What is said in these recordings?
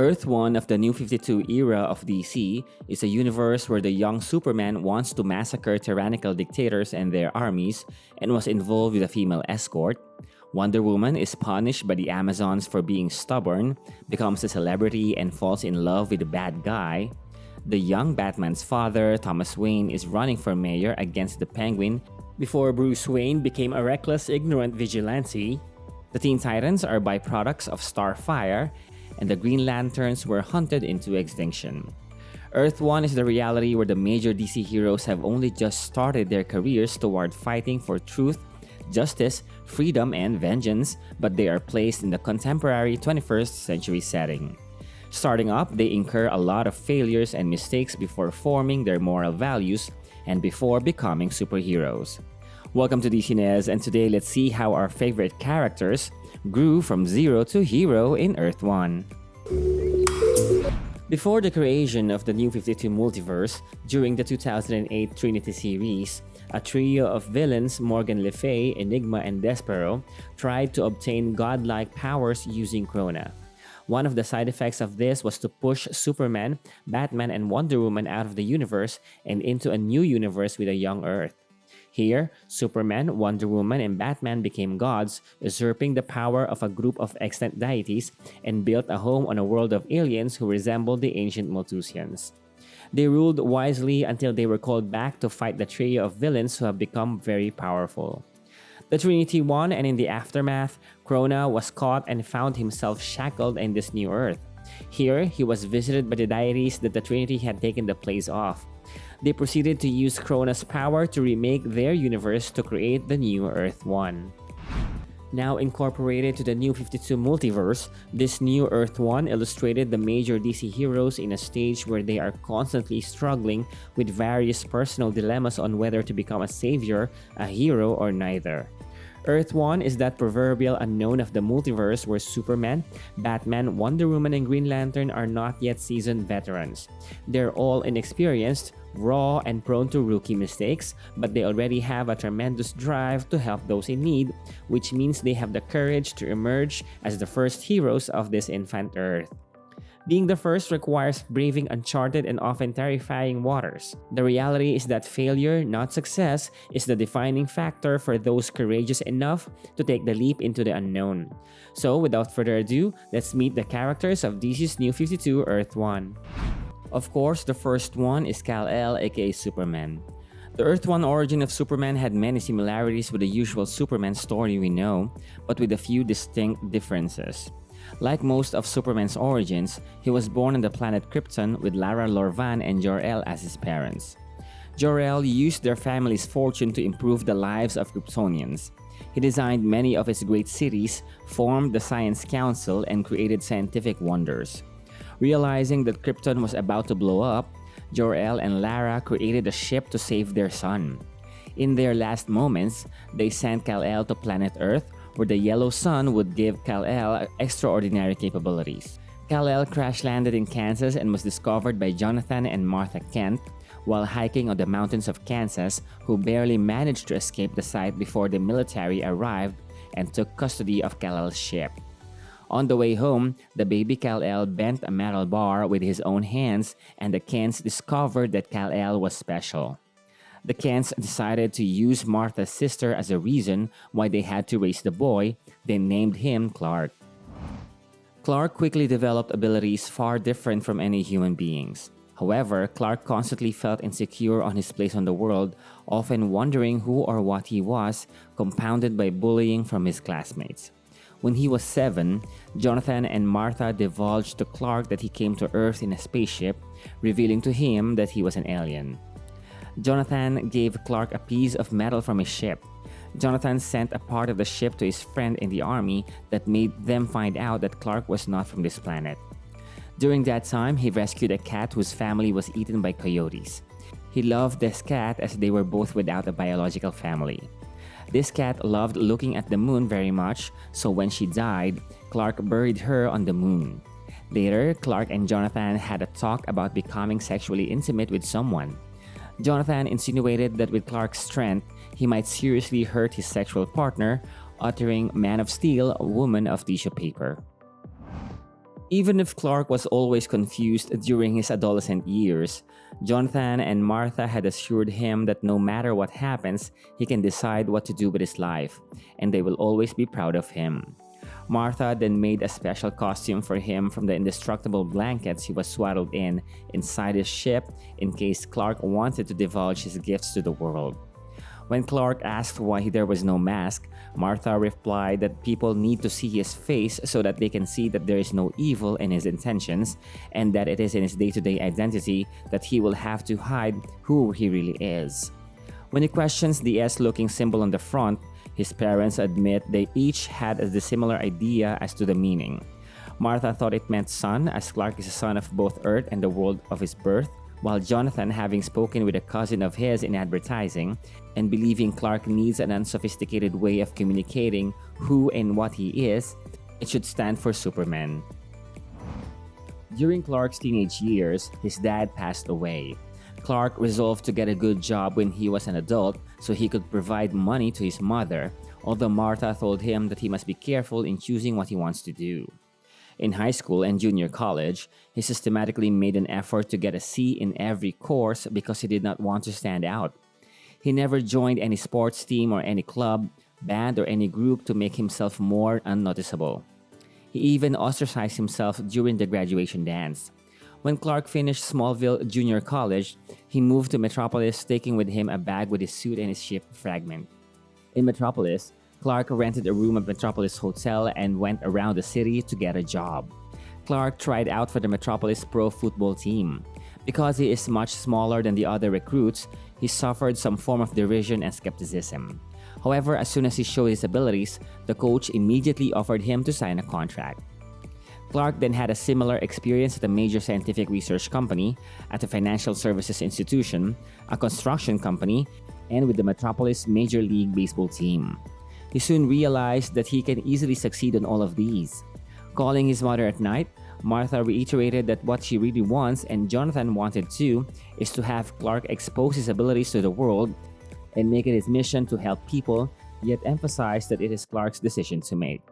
Earth 1 of the New 52 era of DC is a universe where the young Superman wants to massacre tyrannical dictators and their armies and was involved with a female escort. Wonder Woman is punished by the Amazons for being stubborn, becomes a celebrity, and falls in love with the bad guy. The young Batman's father, Thomas Wayne, is running for mayor against the Penguin before Bruce Wayne became a reckless, ignorant vigilante. The Teen Titans are byproducts of Starfire, and the Green Lanterns were hunted into extinction. Earth 1 is the reality where the major DC heroes have only just started their careers toward fighting for truth, justice, freedom, and vengeance, but they are placed in the contemporary 21st century setting. Starting up, they incur a lot of failures and mistakes before forming their moral values and before becoming superheroes. Welcome to DCNES, and today let's see how our favorite characters grew from zero to hero in Earth 1. Before the creation of the New 52 Multiverse, during the 2008 Trinity series, a trio of villains, Morgan Le Fay, Enigma, and Despero, tried to obtain godlike powers using Krona. One of the side effects of this was to push Superman, Batman, and Wonder Woman out of the universe and into a new universe with a young Earth. Here, Superman, Wonder Woman, and Batman became gods, usurping the power of a group of extant deities and built a home on a world of aliens who resembled the ancient Malthusians. They ruled wisely until they were called back to fight the trio of villains who have become very powerful. The Trinity won, and in the aftermath, Krona was caught and found himself shackled in this new Earth. Here, he was visited by the deities that the Trinity had taken the place of. They proceeded to use Krona's power to remake their universe to create the new Earth 1. Now incorporated to the New 52 Multiverse, this new Earth 1 illustrated the major DC heroes in a stage where they are constantly struggling with various personal dilemmas on whether to become a savior, a hero, or neither. Earth 1 is that proverbial unknown of the multiverse where Superman, Batman, Wonder Woman, and Green Lantern are not yet seasoned veterans. They're all inexperienced, raw, and prone to rookie mistakes, but they already have a tremendous drive to help those in need, which means they have the courage to emerge as the first heroes of this infant Earth. Being the first requires braving uncharted and often terrifying waters. The reality is that failure, not success, is the defining factor for those courageous enough to take the leap into the unknown. So, without further ado, let's meet the characters of DC's New 52 Earth 1. Of course, the first one is Kal-El, aka Superman. The Earth 1 origin of Superman had many similarities with the usual Superman story we know, but with a few distinct differences. Like most of Superman's origins, he was born on the planet Krypton with Lara Lorvan and Jor-El as his parents. Jor-El used their family's fortune to improve the lives of Kryptonians. He designed many of his great cities, formed the Science Council, and created scientific wonders. Realizing that Krypton was about to blow up, Jor-El and Lara created a ship to save their son. In their last moments, they sent Kal-El to planet Earth, where the yellow sun would give Kal-El extraordinary capabilities. Kal-El crash-landed in Kansas and was discovered by Jonathan and Martha Kent while hiking on the mountains of Kansas, who barely managed to escape the site before the military arrived and took custody of Kal-El's ship. On the way home, the baby Kal-El bent a metal bar with his own hands, and the Kents discovered that Kal-El was special. The Kents decided to use Martha's sister as a reason why they had to raise the boy, then named him Clark. Clark quickly developed abilities far different from any human beings. However, Clark constantly felt insecure on his place on the world, often wondering who or what he was, compounded by bullying from his classmates. When he was 7, Jonathan and Martha divulged to Clark that he came to Earth in a spaceship, revealing to him that he was an alien. Jonathan gave Clark a piece of metal from his ship. Jonathan sent a part of the ship to his friend in the army that made them find out that Clark was not from this planet. During that time, he rescued a cat whose family was eaten by coyotes. He loved this cat as they were both without a biological family. This cat loved looking at the moon very much, so when she died, Clark buried her on the moon. Later, Clark and Jonathan had a talk about becoming sexually intimate with someone. Jonathan insinuated that with Clark's strength, he might seriously hurt his sexual partner, uttering "Man of Steel, a woman of tissue paper." Even if Clark was always confused during his adolescent years, Jonathan and Martha had assured him that no matter what happens, he can decide what to do with his life, and they will always be proud of him. Martha then made a special costume for him from the indestructible blankets he was swaddled in inside his ship in case Clark wanted to divulge his gifts to the world. When Clark asked why there was no mask, Martha replied that people need to see his face so that they can see that there is no evil in his intentions, and that it is in his day-to-day identity that he will have to hide who he really is. When he questions the S-looking symbol on the front, his parents admit they each had a dissimilar idea as to the meaning. Martha thought it meant son, as Clark is a son of both Earth and the world of his birth, while Jonathan, having spoken with a cousin of his in advertising, and believing Clark needs an unsophisticated way of communicating who and what he is, it should stand for Superman. During Clark's teenage years, his dad passed away. Clark resolved to get a good job when he was an adult so he could provide money to his mother, although Martha told him that he must be careful in choosing what he wants to do. In high school and junior college, he systematically made an effort to get a C in every course because he did not want to stand out. He never joined any sports team or any club, band, or any group to make himself more unnoticeable. He even ostracized himself during the graduation dance. When Clark finished Smallville Junior College, he moved to Metropolis, taking with him a bag with his suit and his ship fragment. In Metropolis, Clark rented a room at Metropolis Hotel and went around the city to get a job. Clark tried out for the Metropolis Pro football team. Because he is much smaller than the other recruits, he suffered some form of derision and skepticism. However, as soon as he showed his abilities, the coach immediately offered him to sign a contract. Clark then had a similar experience at a major scientific research company, at a financial services institution, a construction company, and with the Metropolis Major League Baseball team. He soon realized that he can easily succeed on all of these. Calling his mother at night, Martha reiterated that what she really wants, and Jonathan wanted too, is to have Clark expose his abilities to the world and make it his mission to help people, yet emphasized that it is Clark's decision to make.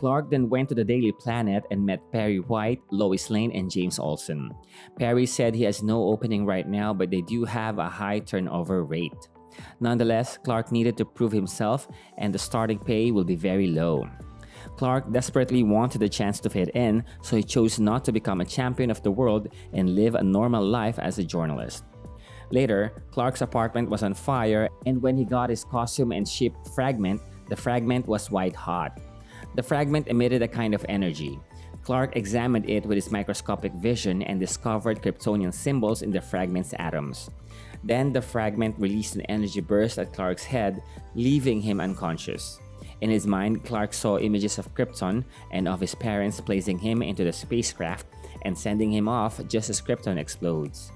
Clark then went to the Daily Planet and met Perry White, Lois Lane, and James Olsen. Perry said he has no opening right now, but they do have a high turnover rate. Nonetheless, Clark needed to prove himself, and the starting pay will be very low. Clark desperately wanted the chance to fit in, so he chose not to become a champion of the world and live a normal life as a journalist. Later, Clark's apartment was on fire, and when he got his costume and ship fragment, the fragment was white hot. The fragment emitted a kind of energy. Clark examined it with his microscopic vision and discovered Kryptonian symbols in the fragment's atoms. Then the fragment released an energy burst at Clark's head, leaving him unconscious. In his mind, Clark saw images of Krypton and of his parents placing him into the spacecraft and sending him off just as Krypton explodes.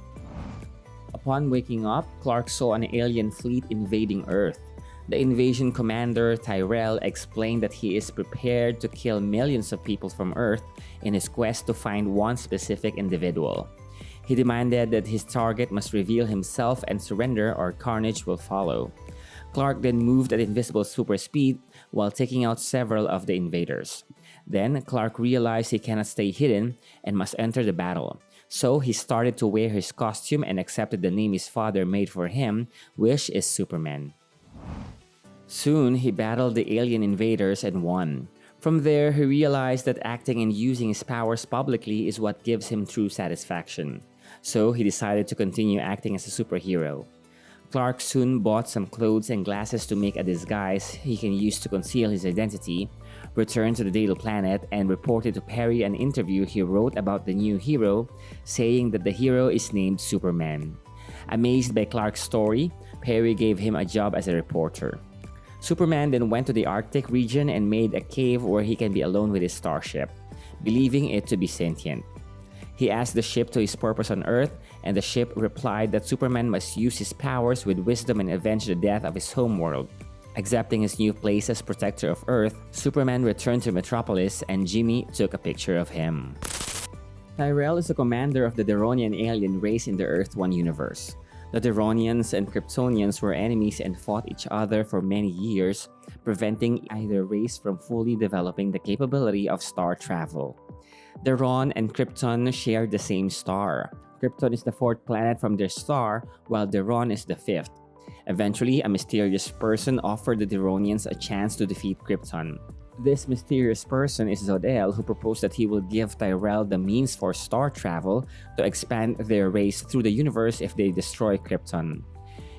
Upon waking up, Clark saw an alien fleet invading Earth. The invasion commander, Tyrell, explained that he is prepared to kill millions of people from Earth in his quest to find one specific individual. He demanded that his target must reveal himself and surrender or carnage will follow. Clark then moved at invisible super speed while taking out several of the invaders. Then, Clark realized he cannot stay hidden and must enter the battle. So he started to wear his costume and accepted the name his father made for him, which is Superman. Soon, he battled the alien invaders and won. From there, he realized that acting and using his powers publicly is what gives him true satisfaction. So he decided to continue acting as a superhero. Clark soon bought some clothes and glasses to make a disguise he can use to conceal his identity, returned to the Daily Planet, and reported to Perry an interview he wrote about the new hero, saying that the hero is named Superman. Amazed by Clark's story, Perry gave him a job as a reporter. Superman then went to the Arctic region and made a cave where he can be alone with his starship, believing it to be sentient. He asked the ship to his purpose on Earth, and the ship replied that Superman must use his powers with wisdom and avenge the death of his homeworld. Accepting his new place as protector of Earth, Superman returned to Metropolis and Jimmy took a picture of him. Tyrell is the commander of the Deronian alien race in the Earth-1 universe. The Deronians and Kryptonians were enemies and fought each other for many years, preventing either race from fully developing the capability of star travel. Deron and Krypton shared the same star. Krypton is the fourth planet from their star, while Deron is the fifth. Eventually, a mysterious person offered the Deronians a chance to defeat Krypton. This mysterious person is Zod-El, who proposed that he will give Tyrell the means for star travel to expand their race through the universe if they destroy Krypton.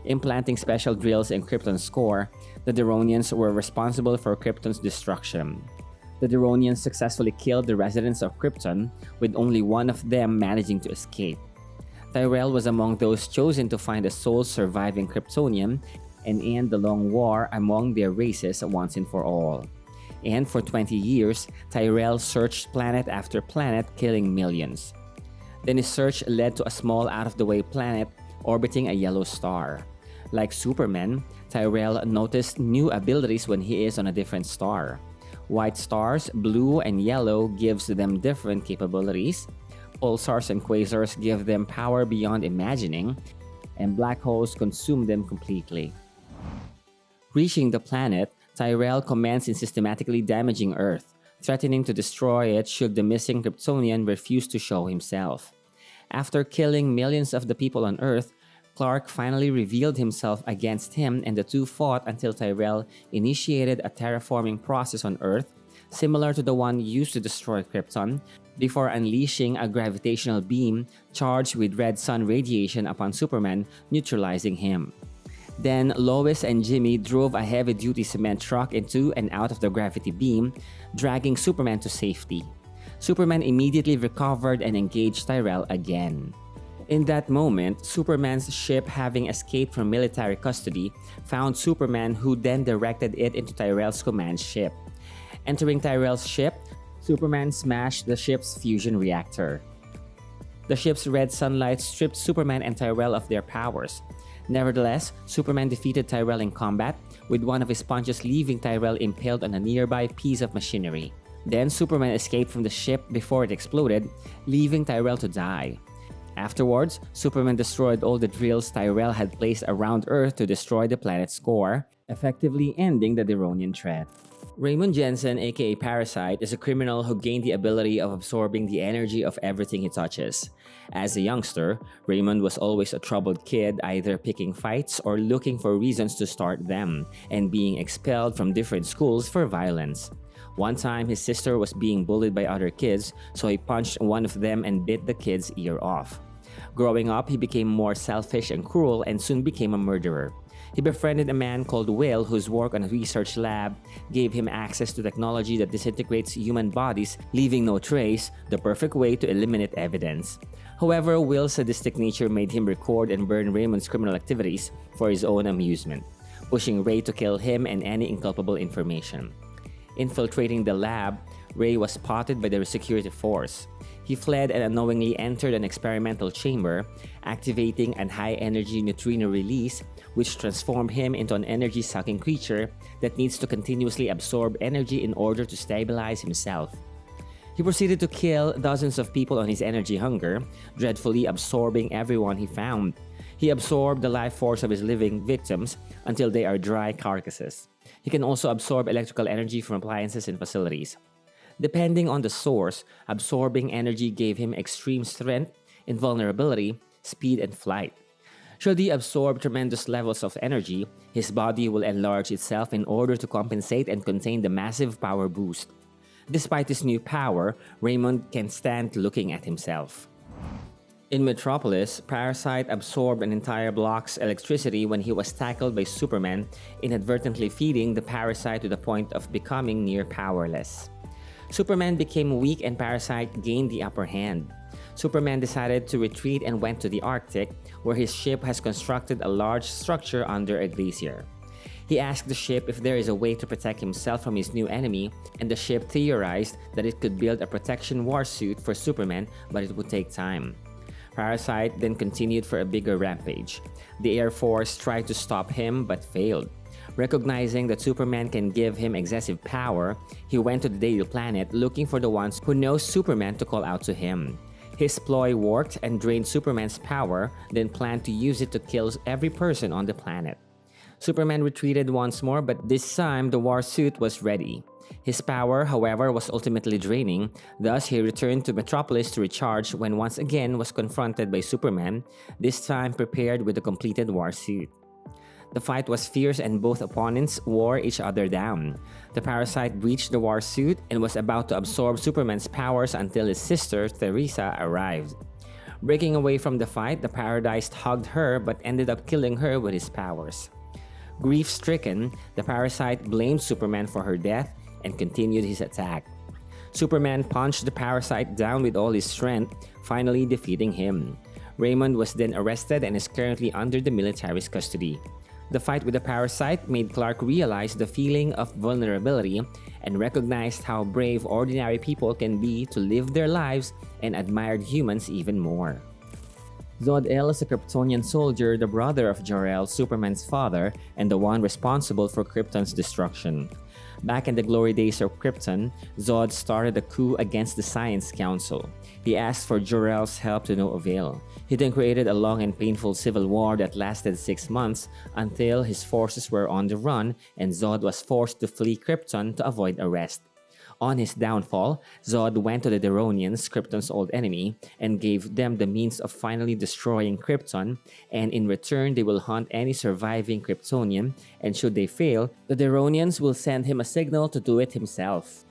Implanting special drills in Krypton's core, the Deronians were responsible for Krypton's destruction. The Deronians successfully killed the residents of Krypton, with only one of them managing to escape. Tyrell was among those chosen to find a sole surviving Kryptonian and end the long war among their races once and for all. And for 20 years, Tyrell searched planet after planet, killing millions. Then his search led to a small out-of-the-way planet orbiting a yellow star. Like Superman, Tyrell noticed new abilities when he is on a different star. White stars, blue and yellow, gives them different capabilities. Pulsars and quasars give them power beyond imagining, and black holes consume them completely. Reaching the planet, Tyrell commenced in systematically damaging Earth, threatening to destroy it should the missing Kryptonian refuse to show himself. After killing millions of the people on Earth, Clark finally revealed himself against him, and the two fought until Tyrell initiated a terraforming process on Earth, similar to the one used to destroy Krypton, before unleashing a gravitational beam charged with red sun radiation upon Superman, neutralizing him. Then Lois and Jimmy drove a heavy-duty cement truck into and out of the gravity beam, dragging Superman to safety. Superman immediately recovered and engaged Tyrell again. In that moment, Superman's ship, having escaped from military custody, found Superman, who then directed it into Tyrell's command ship. Entering Tyrell's ship, Superman smashed the ship's fusion reactor. The ship's red sunlight stripped Superman and Tyrell of their powers. Nevertheless, Superman defeated Tyrell in combat, with one of his punches leaving Tyrell impaled on a nearby piece of machinery. Then Superman escaped from the ship before it exploded, leaving Tyrell to die. Afterwards, Superman destroyed all the drills Tyrell had placed around Earth to destroy the planet's core, effectively ending the Deronian threat. Raymond Jensen, aka Parasite, is a criminal who gained the ability of absorbing the energy of everything he touches. As a youngster, Raymond was always a troubled kid, either picking fights or looking for reasons to start them, and being expelled from different schools for violence. One time, his sister was being bullied by other kids, so he punched one of them and bit the kid's ear off. Growing up, he became more selfish and cruel and soon became a murderer. He befriended a man called Will, whose work on a research lab gave him access to technology that disintegrates human bodies, leaving no trace, the perfect way to eliminate evidence. However, Will's sadistic nature made him record and burn Raymond's criminal activities for his own amusement, pushing Ray to kill him and any inculpable information. Infiltrating the lab, Ray was spotted by the security force. He fled and unknowingly entered an experimental chamber, activating a high-energy neutrino release, which transformed him into an energy-sucking creature that needs to continuously absorb energy in order to stabilize himself. He proceeded to kill dozens of people on his energy hunger, dreadfully absorbing everyone he found. He absorbed the life force of his living victims until they are dry carcasses. He can also absorb electrical energy from appliances and facilities. Depending on the source, absorbing energy gave him extreme strength, invulnerability, speed, and flight. Should he absorb tremendous levels of energy, his body will enlarge itself in order to compensate and contain the massive power boost. Despite his new power, Raymond can't stand looking at himself. In Metropolis, Parasite absorbed an entire block's electricity when he was tackled by Superman, inadvertently feeding the parasite to the point of becoming near powerless. Superman became weak and Parasite gained the upper hand. Superman decided to retreat and went to the Arctic, where his ship has constructed a large structure under a glacier. He asked the ship if there is a way to protect himself from his new enemy, and the ship theorized that it could build a protection warsuit for Superman, but it would take time. Parasite then continued for a bigger rampage. The Air Force tried to stop him but failed. Recognizing that Superman can give him excessive power, he went to the Daily Planet looking for the ones who know Superman to call out to him. His ploy worked and drained Superman's power, then planned to use it to kill every person on the planet. Superman retreated once more, but this time the war suit was ready. His power, however, was ultimately draining, thus he returned to Metropolis to recharge when once again was confronted by Superman, this time prepared with a completed war suit. The fight was fierce and both opponents wore each other down. The Parasite breached the war suit and was about to absorb Superman's powers until his sister, Teresa, arrived. Breaking away from the fight, the Paradise hugged her but ended up killing her with his powers. Grief-stricken, the Parasite blamed Superman for her death and continued his attack. Superman punched the Parasite down with all his strength, finally defeating him. Raymond was then arrested and is currently under the military's custody. The fight with the Parasite made Clark realize the feeling of vulnerability and recognized how brave ordinary people can be to live their lives and admired humans even more. Zod-El is a Kryptonian soldier, the brother of Jor-El, Superman's father, and the one responsible for Krypton's destruction. Back in the glory days of Krypton, Zod started a coup against the Science Council. He asked for Jor-El's help to no avail. He then created a long and painful civil war that lasted 6 months until his forces were on the run and Zod was forced to flee Krypton to avoid arrest. On his downfall, Zod went to the Deronians, Krypton's old enemy, and gave them the means of finally destroying Krypton, and in return they will hunt any surviving Kryptonian, and should they fail, the Deronians will send him a signal to do it himself.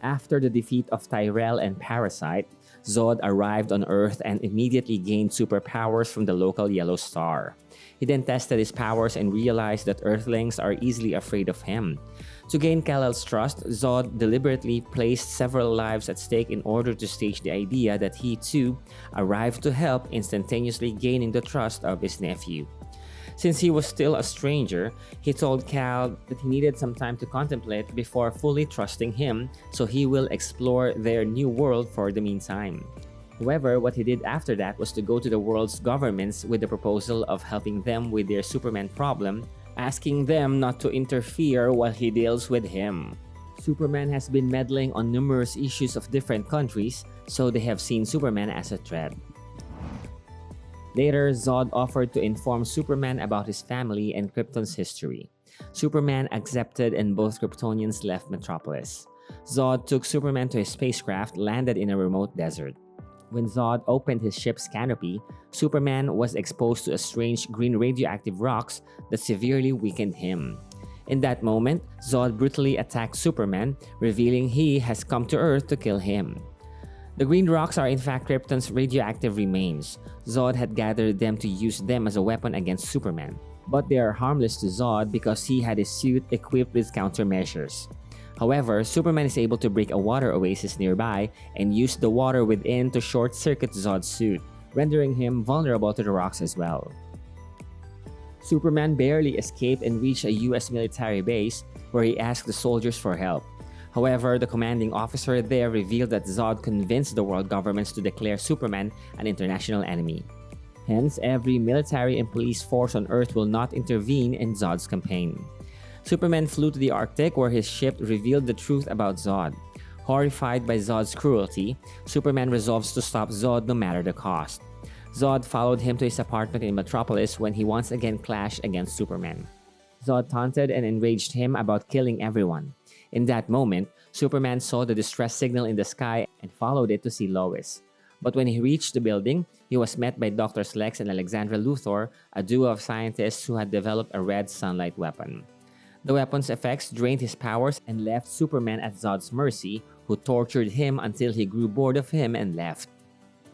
After the defeat of Tyrell and Parasite, Zod arrived on Earth and immediately gained superpowers from the local yellow star. He then tested his powers and realized that Earthlings are easily afraid of him. To gain Kal-El's trust, Zod deliberately placed several lives at stake in order to stage the idea that he too arrived to help, instantaneously gaining the trust of his nephew. Since he was still a stranger, he told Kal that he needed some time to contemplate before fully trusting him, so he will explore their new world for the meantime. However, what he did after that was to go to the world's governments with the proposal of helping them with their Superman problem, asking them not to interfere while he deals with him. Superman has been meddling on numerous issues of different countries, so they have seen Superman as a threat. Later, Zod offered to inform Superman about his family and Krypton's history. Superman accepted and both Kryptonians left Metropolis. Zod took Superman to his spacecraft, landed in a remote desert. When Zod opened his ship's canopy, Superman was exposed to a strange green radioactive rocks that severely weakened him. In that moment, Zod brutally attacked Superman, revealing he has come to Earth to kill him. The green rocks are in fact Krypton's radioactive remains. Zod had gathered them to use them as a weapon against Superman. But they are harmless to Zod because he had his suit equipped with countermeasures. However, Superman is able to break a water oasis nearby and use the water within to short-circuit Zod's suit, rendering him vulnerable to the rocks as well. Superman barely escaped and reached a US military base where he asked the soldiers for help. However, the commanding officer there revealed that Zod convinced the world governments to declare Superman an international enemy. Hence, every military and police force on Earth will not intervene in Zod's campaign. Superman flew to the Arctic where his ship revealed the truth about Zod. Horrified by Zod's cruelty, Superman resolves to stop Zod no matter the cost. Zod followed him to his apartment in Metropolis when he once again clashed against Superman. Zod taunted and enraged him about killing everyone. In that moment, Superman saw the distress signal in the sky and followed it to see Lois. But when he reached the building, he was met by Drs. Lex and Alexandra Luthor, a duo of scientists who had developed a red sunlight weapon. The weapon's effects drained his powers and left Superman at Zod's mercy, who tortured him until he grew bored of him and left.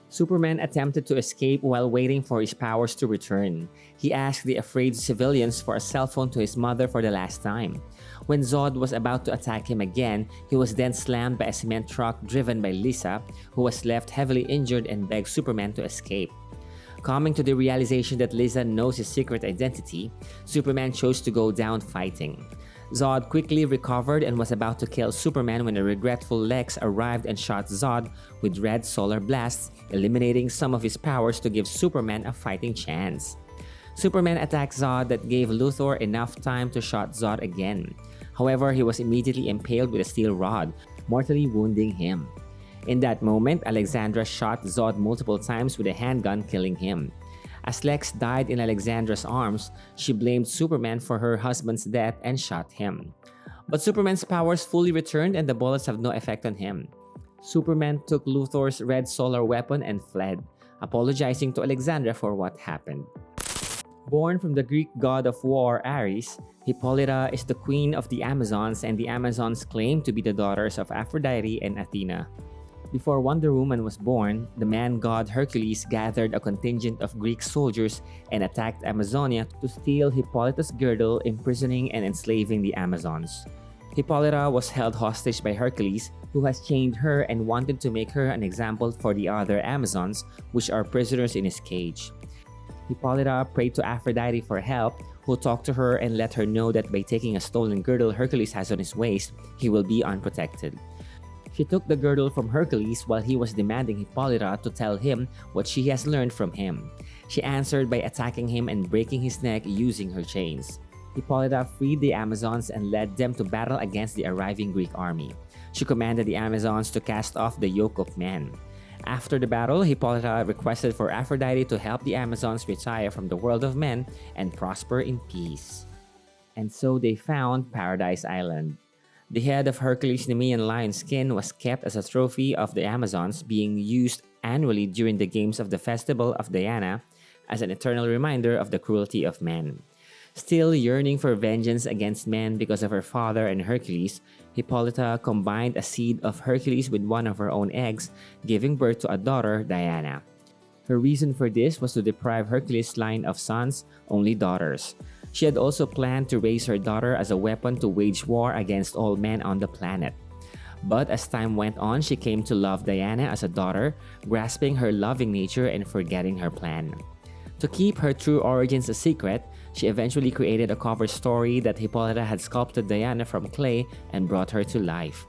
Superman attempted to escape while waiting for his powers to return. He asked the afraid civilians for a cell phone to his mother for the last time. When Zod was about to attack him again, he was then slammed by a cement truck driven by Lisa, who was left heavily injured and begged Superman to escape. Coming to the realization that Lisa knows his secret identity, Superman chose to go down fighting. Zod quickly recovered and was about to kill Superman when a regretful Lex arrived and shot Zod with red solar blasts, eliminating some of his powers to give Superman a fighting chance. Superman attacked Zod that gave Luthor enough time to shoot Zod again. However, he was immediately impaled with a steel rod, mortally wounding him. In that moment, Alexandra shot Zod multiple times with a handgun, killing him. As Lex died in Alexandra's arms, she blamed Superman for her husband's death and shot him. But Superman's powers fully returned and the bullets have no effect on him. Superman took Luthor's red solar weapon and fled, apologizing to Alexandra for what happened. Born from the Greek god of war Ares, Hippolyta is the queen of the Amazons, and the Amazons claim to be the daughters of Aphrodite and Athena. Before Wonder Woman was born, the man-god Hercules gathered a contingent of Greek soldiers and attacked Amazonia to steal Hippolyta's girdle, imprisoning and enslaving the Amazons. Hippolyta was held hostage by Hercules, who has chained her and wanted to make her an example for the other Amazons, which are prisoners in his cage. Hippolyta prayed to Aphrodite for help, who talked to her and let her know that by taking a stolen girdle Hercules has on his waist, he will be unprotected. She took the girdle from Hercules while he was demanding Hippolyta to tell him what she has learned from him. She answered by attacking him and breaking his neck using her chains. Hippolyta freed the Amazons and led them to battle against the arriving Greek army. She commanded the Amazons to cast off the yoke of men. After the battle, Hippolyta requested for Aphrodite to help the Amazons retire from the world of men and prosper in peace. And so they found Paradise Island. The head of Hercules' Nemean lion skin was kept as a trophy of the Amazons, being used annually during the games of the Festival of Diana as an eternal reminder of the cruelty of men. Still yearning for vengeance against men because of her father and Hercules, Hippolyta combined a seed of Hercules with one of her own eggs, giving birth to a daughter, Diana. Her reason for this was to deprive Hercules' line of sons only daughters. She had also planned to raise her daughter as a weapon to wage war against all men on the planet. But as time went on, she came to love Diana as a daughter, grasping her loving nature and forgetting her plan. To keep her true origins a secret, she eventually created a cover story that Hippolyta had sculpted Diana from clay and brought her to life.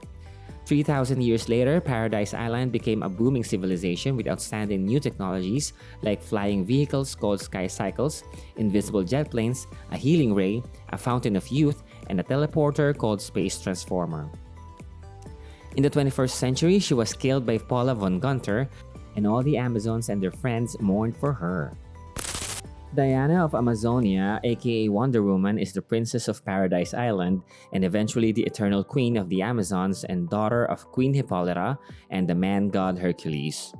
3,000 years later, Paradise Island became a booming civilization with outstanding new technologies like flying vehicles called sky cycles, invisible jet planes, a healing ray, a fountain of youth, and a teleporter called Space Transformer. In the 21st century, she was killed by Paula Von Gunther, and all the Amazons and their friends mourned for her. Diana of Amazonia, aka Wonder Woman, is the princess of Paradise Island and eventually the eternal queen of the Amazons and daughter of Queen Hippolyta and the man-god Hercules.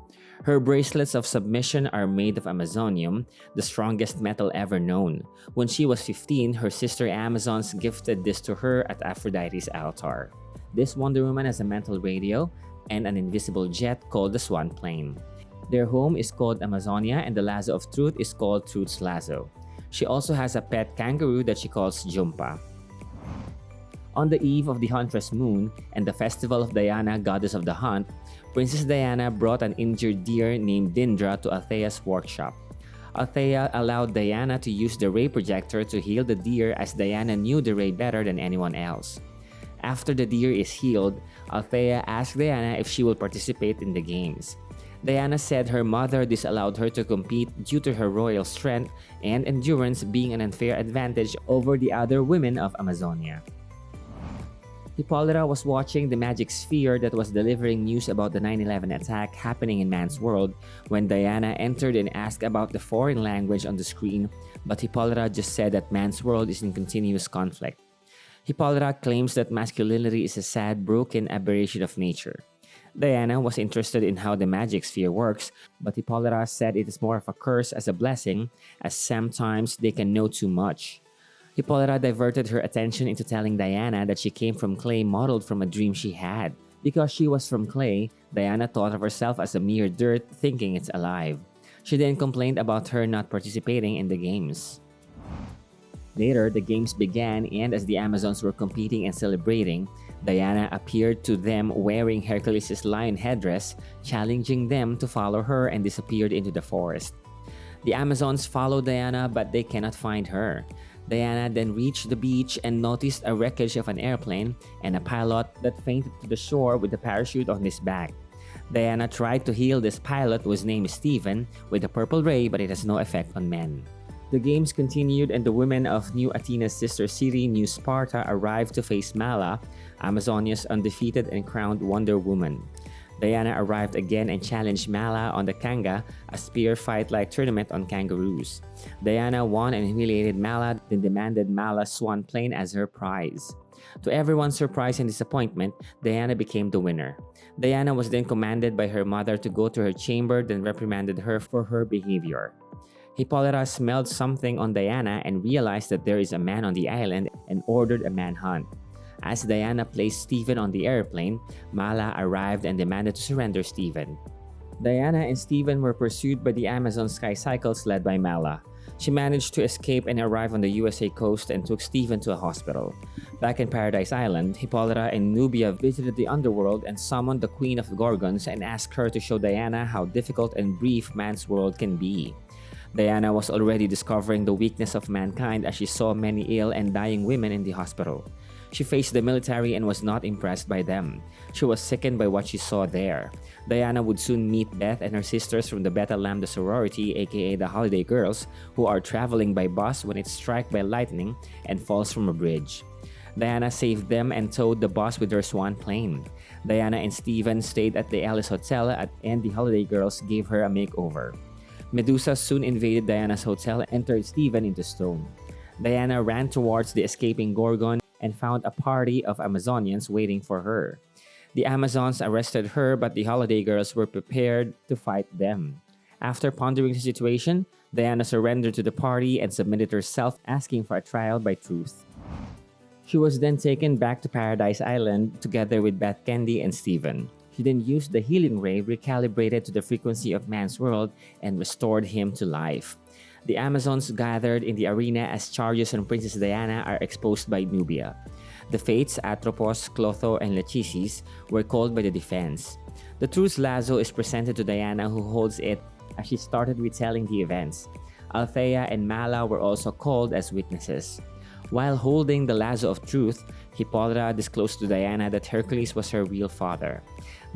Her bracelets of submission are made of Amazonium, the strongest metal ever known. When she was 15, her sister Amazons gifted this to her at Aphrodite's altar. This Wonder Woman has a mental radio and an invisible jet called the Swan Plane. Their home is called Amazonia and the lasso of truth is called Truth's lasso. She also has a pet kangaroo that she calls Jumpa. On the eve of the Huntress Moon and the festival of Diana, goddess of the hunt, Princess Diana brought an injured deer named Dindra to Althea's workshop. Althea allowed Diana to use the ray projector to heal the deer as Diana knew the ray better than anyone else. After the deer is healed, Althea asked Diana if she will participate in the games. Diana said her mother disallowed her to compete due to her royal strength and endurance being an unfair advantage over the other women of Amazonia. Hippolyta was watching the magic sphere that was delivering news about the 9/11 attack happening in man's world when Diana entered and asked about the foreign language on the screen, but Hippolyta just said that man's world is in continuous conflict. Hippolyta claims that masculinity is a sad, broken aberration of nature. Diana was interested in how the magic sphere works, but Hippolyta said it is more of a curse as a blessing, as sometimes they can know too much. Hippolyta diverted her attention into telling Diana that she came from clay modeled from a dream she had. Because she was from clay, Diana thought of herself as a mere dirt, thinking it's alive. She then complained about her not participating in the games. Later, the games began, and as the Amazons were competing and celebrating, Diana appeared to them wearing Hercules' lion headdress, challenging them to follow her and disappeared into the forest. The Amazons followed Diana, but they cannot find her. Diana then reached the beach and noticed a wreckage of an airplane and a pilot that fainted to the shore with a parachute on his back. Diana tried to heal this pilot, whose name is Stephen, with a purple ray, but it has no effect on men. The games continued and the women of New Athena's sister city, New Sparta, arrived to face Mala, Amazonia's undefeated and crowned Wonder Woman. Diana arrived again and challenged Mala on the Kanga, a spear fight-like tournament on kangaroos. Diana won and humiliated Mala, then demanded Mala's swan plane as her prize. To everyone's surprise and disappointment, Diana became the winner. Diana was then commanded by her mother to go to her chamber, then reprimanded her for her behavior. Hippolyta smelled something on Diana and realized that there is a man on the island and ordered a manhunt. As Diana placed Stephen on the airplane, Mala arrived and demanded to surrender Stephen. Diana and Stephen were pursued by the Amazon Sky Cycles led by Mala. She managed to escape and arrive on the USA coast and took Stephen to a hospital. Back in Paradise Island, Hippolyta and Nubia visited the underworld and summoned the Queen of the Gorgons and asked her to show Diana how difficult and brief man's world can be. Diana was already discovering the weakness of mankind as she saw many ill and dying women in the hospital. She faced the military and was not impressed by them. She was sickened by what she saw there. Diana would soon meet Beth and her sisters from the Beta Lambda sorority, aka the Holiday Girls, who are traveling by bus when it's struck by lightning and falls from a bridge. Diana saved them and towed the bus with her swan plane. Diana and Stephen stayed at the Alice Hotel and the Holiday Girls gave her a makeover. Medusa soon invaded Diana's hotel and turned Stephen into stone. Diana ran towards the escaping Gorgon and found a party of Amazonians waiting for her. The Amazons arrested her, but the Holiday Girls were prepared to fight them. After pondering the situation, Diana surrendered to the party and submitted herself, asking for a trial by truth. She was then taken back to Paradise Island together with Beth Candy and Stephen. She then used the healing ray recalibrated to the frequency of man's world and restored him to life. The Amazons gathered in the arena as charges on Princess Diana are exposed by Nubia. The Fates, Atropos, Clotho, and Lachesis were called by the defense. The truth lasso is presented to Diana, who holds it as she started retelling the events. Althea and Mala were also called as witnesses. While holding the lasso of truth, Hippolyta disclosed to Diana that Hercules was her real father.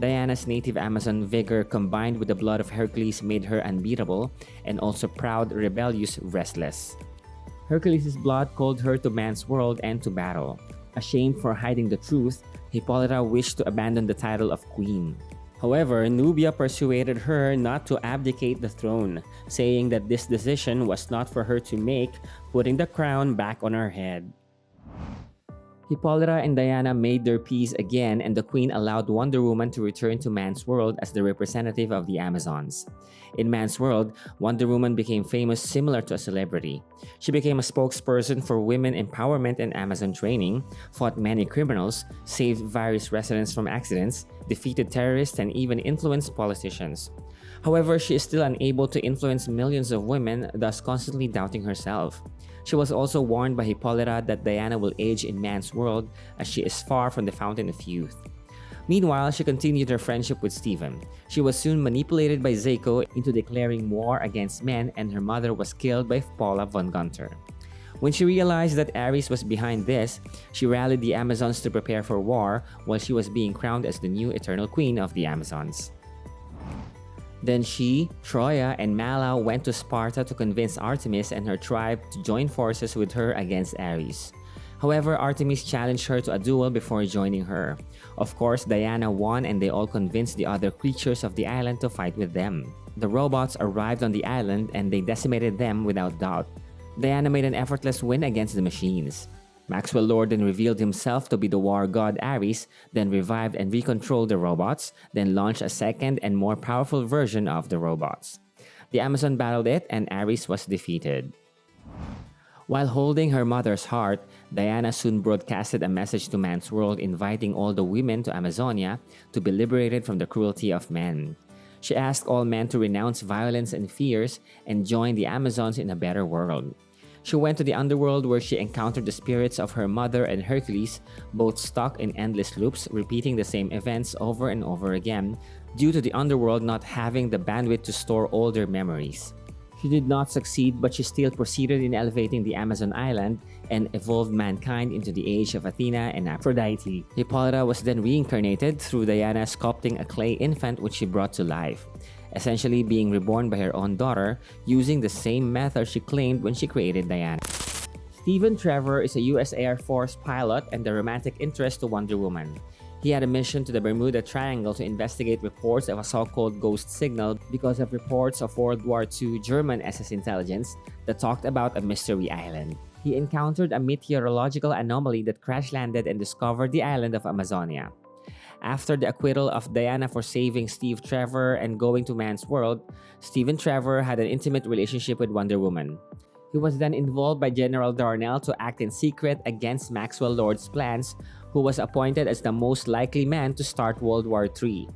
Diana's native Amazon vigor combined with the blood of Hercules made her unbeatable and also proud, rebellious, restless. Hercules' blood called her to man's world and to battle. Ashamed for hiding the truth, Hippolyta wished to abandon the title of queen. However, Nubia persuaded her not to abdicate the throne, saying that this decision was not for her to make, putting the crown back on her head. Hippolyta and Diana made their peace again, and the queen allowed Wonder Woman to return to man's world as the representative of the Amazons. In man's world, Wonder Woman became famous, similar to a celebrity. She became a spokesperson for women empowerment and Amazon training, fought many criminals, saved various residents from accidents, defeated terrorists, and even influenced politicians. However, she is still unable to influence millions of women, thus constantly doubting herself. She was also warned by Hippolyta that Diana will age in man's world as she is far from the fountain of youth. Meanwhile, she continued her friendship with Stephen. She was soon manipulated by Zeko into declaring war against men, and her mother was killed by Paula Von Gunther. When she realized that Ares was behind this, she rallied the Amazons to prepare for war while she was being crowned as the new Eternal Queen of the Amazons. Then she, Troia, and Mala went to Sparta to convince Artemis and her tribe to join forces with her against Ares. However, Artemis challenged her to a duel before joining her. Of course, Diana won and they all convinced the other creatures of the island to fight with them. The robots arrived on the island and they decimated them without doubt. Diana made an effortless win against the machines. Maxwell Lord then revealed himself to be the war god Ares, then revived and recontrolled the robots, then launched a second and more powerful version of the robots. The Amazon battled it and Ares was defeated. While holding her mother's heart, Diana soon broadcasted a message to man's world inviting all the women to Amazonia to be liberated from the cruelty of men. She asked all men to renounce violence and fears and join the Amazons in a better world. She went to the underworld where she encountered the spirits of her mother and Hercules, both stuck in endless loops, repeating the same events over and over again, due to the underworld not having the bandwidth to store all their memories. She did not succeed, but she still proceeded in elevating the Amazon island and evolved mankind into the age of Athena and Aphrodite. Hippolyta was then reincarnated through Diana sculpting a clay infant which she brought to life, essentially being reborn by her own daughter using the same method she claimed when she created Diana. Stephen Trevor is a US Air Force pilot and the romantic interest to Wonder Woman. He had a mission to the Bermuda Triangle to investigate reports of a so-called ghost signal because of reports of World War II German SS intelligence that talked about a mystery island. He encountered a meteorological anomaly that crash-landed and discovered the island of Amazonia. After the acquittal of Diana for saving Steve Trevor and going to Man's World, Stephen Trevor had an intimate relationship with Wonder Woman. He was then involved by General Darnell to act in secret against Maxwell Lord's plans, who was appointed as the most likely man to start World War III.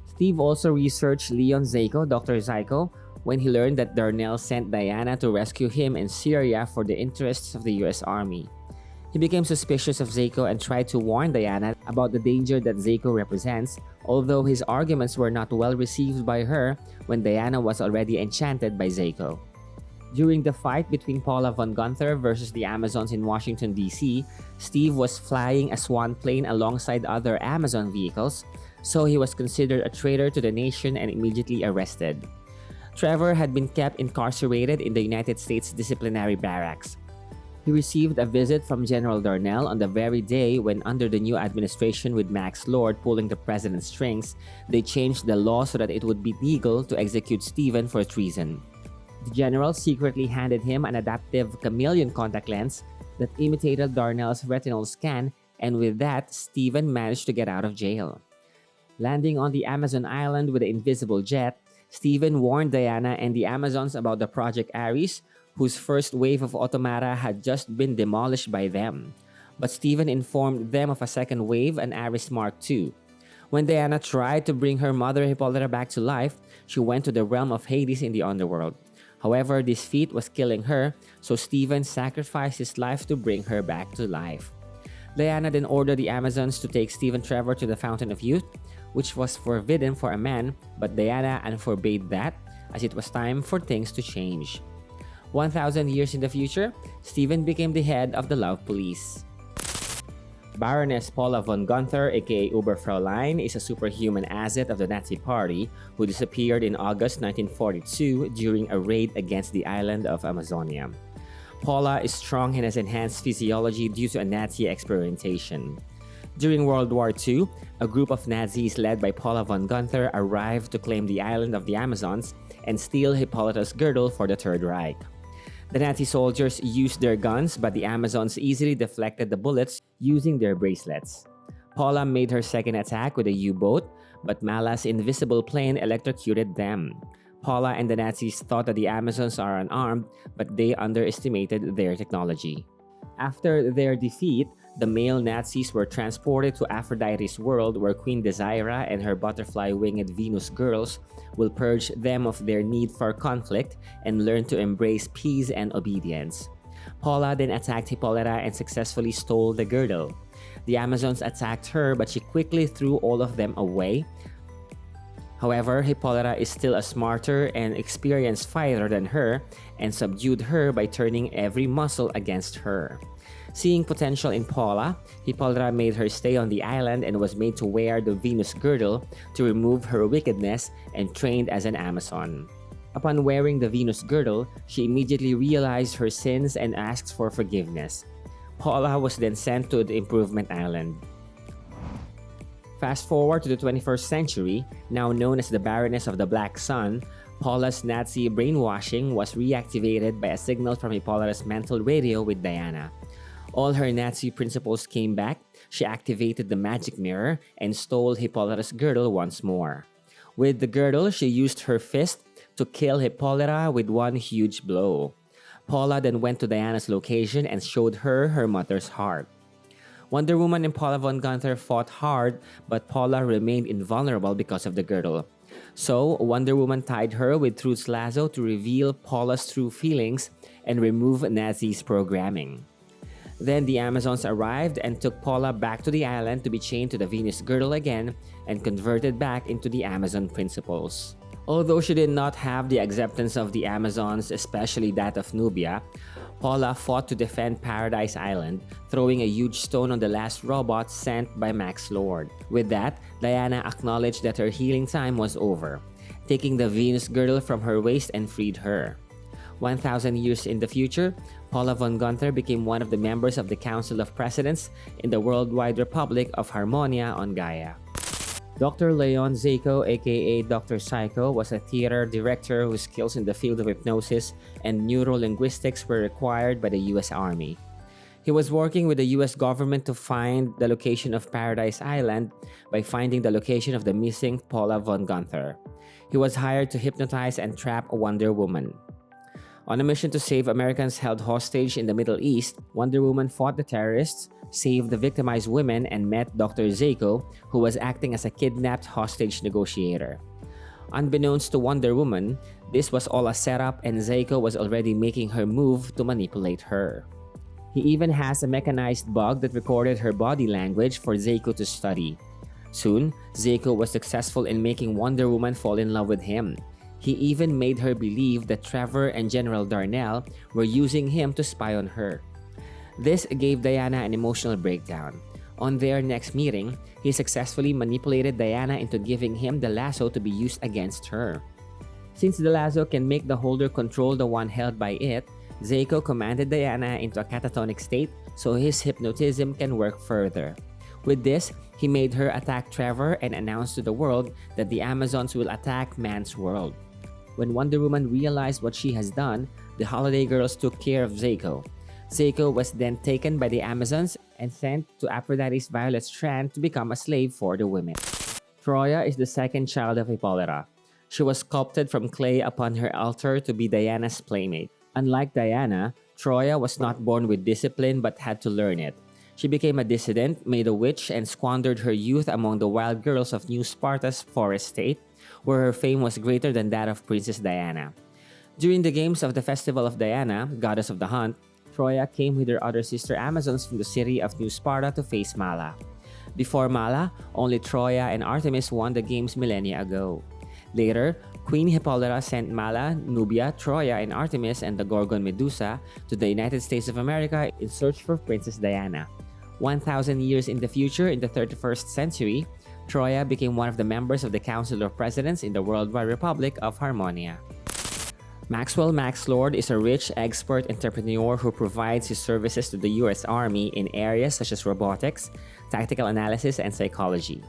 Steve also researched Leon Zyko, Dr. Zyko, when he learned that Darnell sent Diana to rescue him in Syria for the interests of the US Army. He became suspicious of Zyko and tried to warn Diana about the danger that Zyko represents, although his arguments were not well received by her when Diana was already enchanted by Zyko. During the fight between Paula Von Gunther versus the Amazons in Washington, D.C., Steve was flying a swan plane alongside other Amazon vehicles, so he was considered a traitor to the nation and immediately arrested. Trevor had been kept incarcerated in the United States disciplinary barracks. He received a visit from General Darnell on the very day when, under the new administration with Max Lord pulling the president's strings, they changed the law so that it would be legal to execute Stephen for treason. The general secretly handed him an adaptive chameleon contact lens that imitated Darnell's retinal scan, and with that, Stephen managed to get out of jail. Landing on the Amazon island with the invisible jet, Stephen warned Diana and the Amazons about the Project Ares, whose first wave of automata had just been demolished by them. But Stephen informed them of a second wave, an Ares Mark II. When Diana tried to bring her mother Hippolyta back to life, she went to the realm of Hades in the underworld. However, this feat was killing her, so Stephen sacrificed his life to bring her back to life. Diana then ordered the Amazons to take Stephen Trevor to the Fountain of Youth, which was forbidden for a man, but Diana forbade that, as it was time for things to change. 1,000 years in the future, Stephen became the head of the Love Police. Baroness Paula Von Gunther, aka Uberfräulein, is a superhuman asset of the Nazi Party who disappeared in August 1942 during a raid against the island of Amazonia. Paula is strong and has enhanced physiology due to a Nazi experimentation. During World War II, a group of Nazis led by Paula Von Gunther arrived to claim the island of the Amazons and steal Hippolyta's girdle for the Third Reich. The Nazi soldiers used their guns, but the Amazons easily deflected the bullets using their bracelets. Paula made her second attack with a U-boat, but Mala's invisible plane electrocuted them. Paula and the Nazis thought that the Amazons are unarmed, but they underestimated their technology. After their defeat, the male Nazis were transported to Aphrodite's world, where Queen Desira and her butterfly-winged Venus girls will purge them of their need for conflict and learn to embrace peace and obedience. Paula then attacked Hippolyta and successfully stole the girdle. The Amazons attacked her, but she quickly threw all of them away. However, Hippolyta is still a smarter and experienced fighter than her and subdued her by turning every muscle against her. Seeing potential in Paula, Hippolyta made her stay on the island and was made to wear the Venus girdle to remove her wickedness and trained as an Amazon. Upon wearing the Venus girdle, she immediately realized her sins and asked for forgiveness. Paula was then sent to the Improvement Island. Fast forward to the 21st century, now known as the Baroness of the Black Sun, Paula's Nazi brainwashing was reactivated by a signal from Hippolyta's mental radio with Diana. All her Nazi principles came back, she activated the magic mirror, and stole Hippolyta's girdle once more. With the girdle, she used her fist to kill Hippolyta with one huge blow. Paula then went to Diana's location and showed her her mother's heart. Wonder Woman and Paula Von Gunther fought hard, but Paula remained invulnerable because of the girdle. So, Wonder Woman tied her with Truth's lasso to reveal Paula's true feelings and remove Nazi's programming. Then the Amazons arrived and took Paula back to the island to be chained to the Venus girdle again and converted back into the Amazon principles. Although she did not have the acceptance of the Amazons, especially that of Nubia, Paula fought to defend Paradise Island, throwing a huge stone on the last robot sent by Max Lord. With that, Diana acknowledged that her healing time was over, taking the Venus girdle from her waist and freed her. 1,000 years in the future, Paula Von Gunther became one of the members of the Council of Presidents in the Worldwide Republic of Harmonia on Gaia. Dr. Leon Zayko, aka Dr. Psycho, was a theater director whose skills in the field of hypnosis and neurolinguistics were required by the US Army. He was working with the US government to find the location of Paradise Island by finding the location of the missing Paula Von Gunther. He was hired to hypnotize and trap Wonder Woman. On a mission to save Americans held hostage in the Middle East, Wonder Woman fought the terrorists, saved the victimized women, and met Dr. Zayko, who was acting as a kidnapped hostage negotiator. Unbeknownst to Wonder Woman, this was all a setup and Zayko was already making her move to manipulate her. He even has a mechanized bug that recorded her body language for Zayko to study. Soon, Zayko was successful in making Wonder Woman fall in love with him. He even made her believe that Trevor and General Darnell were using him to spy on her. This gave Diana an emotional breakdown. On their next meeting, he successfully manipulated Diana into giving him the lasso to be used against her. Since the lasso can make the holder control the one held by it, Zayko commanded Diana into a catatonic state so his hypnotism can work further. With this, he made her attack Trevor and announced to the world that the Amazons will attack man's world. When Wonder Woman realized what she has done, the Holiday Girls took care of Zayko. Zayko was then taken by the Amazons and sent to Aphrodite's Violet Strand to become a slave for the women. Troia is the second child of Hippolyta. She was sculpted from clay upon her altar to be Diana's playmate. Unlike Diana, Troia was not born with discipline but had to learn it. She became a dissident, made a witch, and squandered her youth among the wild girls of New Sparta's forest state, where her fame was greater than that of Princess Diana. During the games of the Festival of Diana, goddess of the hunt, Troia came with her other sister Amazons from the city of New Sparta to face Mala. Before Mala, only Troia and Artemis won the games millennia ago. Later, Queen Hippolyta sent Mala, Nubia, Troia, and Artemis and the Gorgon Medusa to the United States of America in search for Princess Diana. 1,000 years in the future, in the 31st century, Troia became one of the members of the Council of Presidents in the Worldwide Republic of Harmonia. Maxwell Lord is a rich, expert entrepreneur who provides his services to the US Army in areas such as robotics, tactical analysis, and psychology.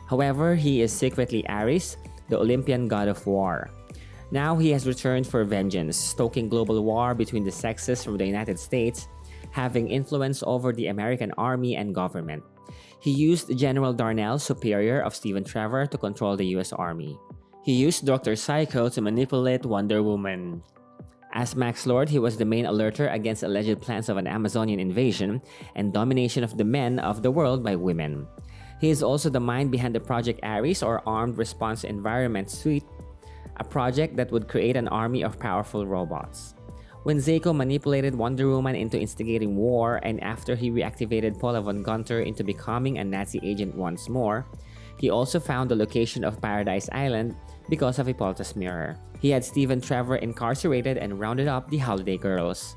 However, he is secretly Ares, the Olympian god of war. Now he has returned for vengeance, stoking global war between the sexes from the United States, having influence over the American army and government. He used General Darnell, superior of Stephen Trevor, to control the US Army. He used Dr. Psycho to manipulate Wonder Woman. As Max Lord, he was the main alerter against alleged plans of an Amazonian invasion and domination of the men of the world by women. He is also the mind behind the Project Ares, or Armed Response Environment Suite, a project that would create an army of powerful robots. When Zayko manipulated Wonder Woman into instigating war, and after he reactivated Paula Von Gunther into becoming a Nazi agent once more, he also found the location of Paradise Island because of Hippolyta's mirror. He had Stephen Trevor incarcerated and rounded up the Holiday Girls.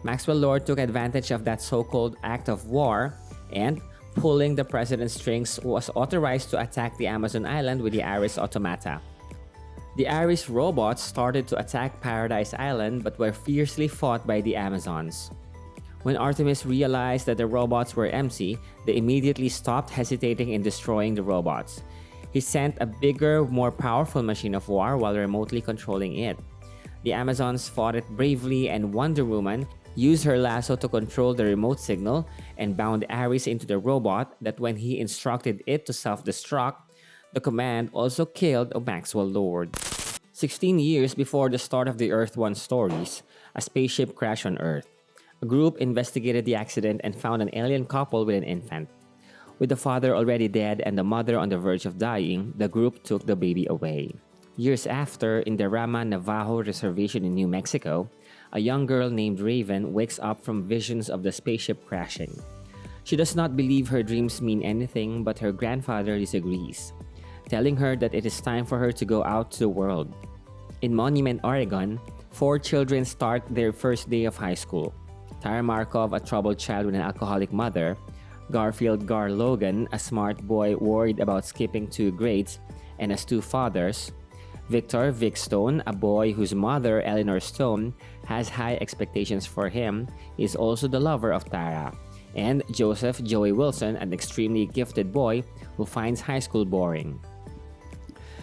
Maxwell Lord took advantage of that so-called act of war and, pulling the president's strings, was authorized to attack the Amazon island with the Ares automata. The Ares robots started to attack Paradise Island but were fiercely fought by the Amazons. When Artemis realized that the robots were empty, they immediately stopped hesitating in destroying the robots. He sent a bigger, more powerful machine of war while remotely controlling it. The Amazons fought it bravely, and Wonder Woman used her lasso to control the remote signal and bound Ares into the robot that when he instructed it to self-destruct, the command also killed Maxwell Lord. 16 years before the start of the Earth 1 stories, a spaceship crashed on Earth. A group investigated the accident and found an alien couple with an infant. With the father already dead and the mother on the verge of dying, the group took the baby away. Years after, in the Rama Navajo Reservation in New Mexico, a young girl named Raven wakes up from visions of the spaceship crashing. She does not believe her dreams mean anything, but her grandfather disagrees, telling her that it is time for her to go out to the world. In Monument, Oregon, 4 children start their first day of high school. Tyra Markov, a troubled child with an alcoholic mother, Garfield Gar Logan, a smart boy worried about skipping 2 grades and has 2 fathers, Victor Vic Stone, a boy whose mother, Eleanor Stone, has high expectations for him, is also the lover of Tara. And Joseph Joey Wilson, an extremely gifted boy who finds high school boring.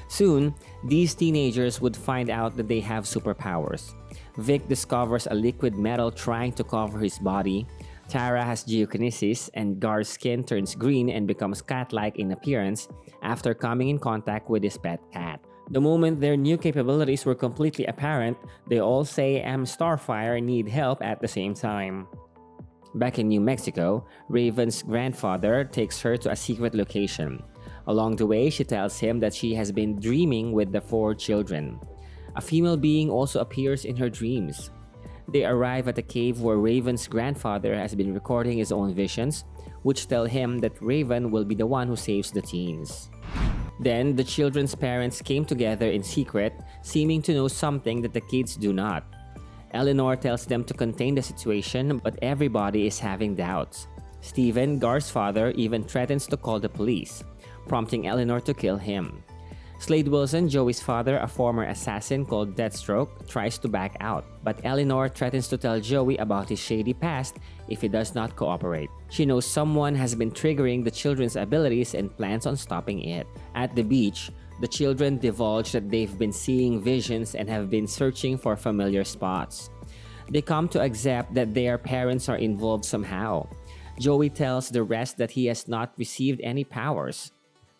Soon, these teenagers would find out that they have superpowers. Vic discovers a liquid metal trying to cover his body. Tara has geokinesis, and Gar's skin turns green and becomes cat-like in appearance after coming in contact with his pet cat. The moment their new capabilities were completely apparent, they all say Starfire need help at the same time. Back in New Mexico, Raven's grandfather takes her to a secret location. Along the way, she tells him that she has been dreaming with the 4 children. A female being also appears in her dreams. They arrive at a cave where Raven's grandfather has been recording his own visions, which tell him that Raven will be the one who saves the teens. Then, the children's parents came together in secret, seeming to know something that the kids do not. Eleanor tells them to contain the situation, but everybody is having doubts. Stephen, Gar's father, even threatens to call the police, prompting Eleanor to kill him. Slade Wilson, Joey's father, a former assassin called Deathstroke, tries to back out, but Eleanor threatens to tell Joey about his shady past if he does not cooperate. She knows someone has been triggering the children's abilities and plans on stopping it. At the beach, the children divulge that they've been seeing visions and have been searching for familiar spots. They come to accept that their parents are involved somehow. Joey tells the rest that he has not received any powers.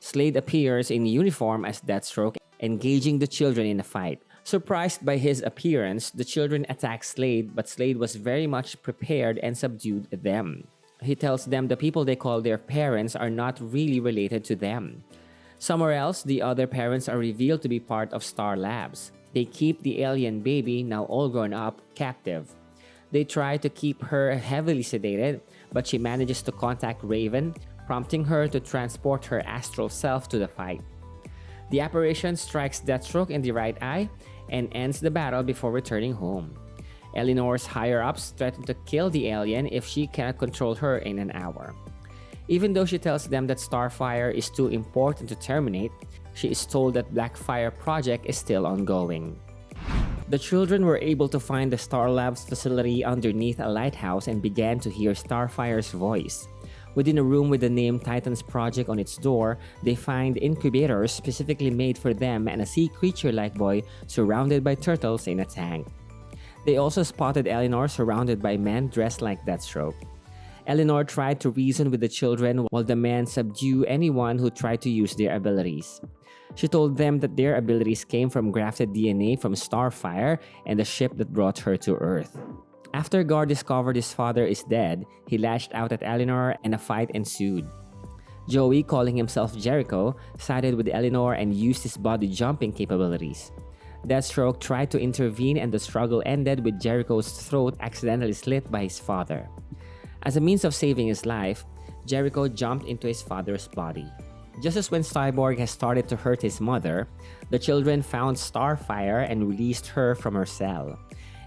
Slade appears in uniform as Deathstroke, engaging the children in a fight. Surprised by his appearance, the children attack Slade, but Slade was very much prepared and subdued them. He tells them the people they call their parents are not really related to them. Somewhere else, the other parents are revealed to be part of Star Labs. They keep the alien baby, now all grown up, captive. They try to keep her heavily sedated, but she manages to contact Raven, prompting her to transport her astral self to the fight. The apparition strikes Deathstroke in the right eye and ends the battle before returning home. Eleanor's higher-ups threaten to kill the alien if she cannot control her in an hour. Even though she tells them that Starfire is too important to terminate, she is told that Blackfire project is still ongoing. The children were able to find the Star Labs facility underneath a lighthouse and began to hear Starfire's voice. Within a room with the name Titan's Project on its door, they find incubators specifically made for them and a sea creature-like boy surrounded by turtles in a tank. They also spotted Eleanor surrounded by men dressed like Deathstroke. Eleanor tried to reason with the children while the men subdue anyone who tried to use their abilities. She told them that their abilities came from grafted DNA from Starfire and the ship that brought her to Earth. After Gar discovered his father is dead, he lashed out at Eleanor and a fight ensued. Joey, calling himself Jericho, sided with Eleanor and used his body jumping capabilities. Deathstroke tried to intervene and the struggle ended with Jericho's throat accidentally slit by his father. As a means of saving his life, Jericho jumped into his father's body. Just as when Cyborg has started to hurt his mother, the children found Starfire and released her from her cell.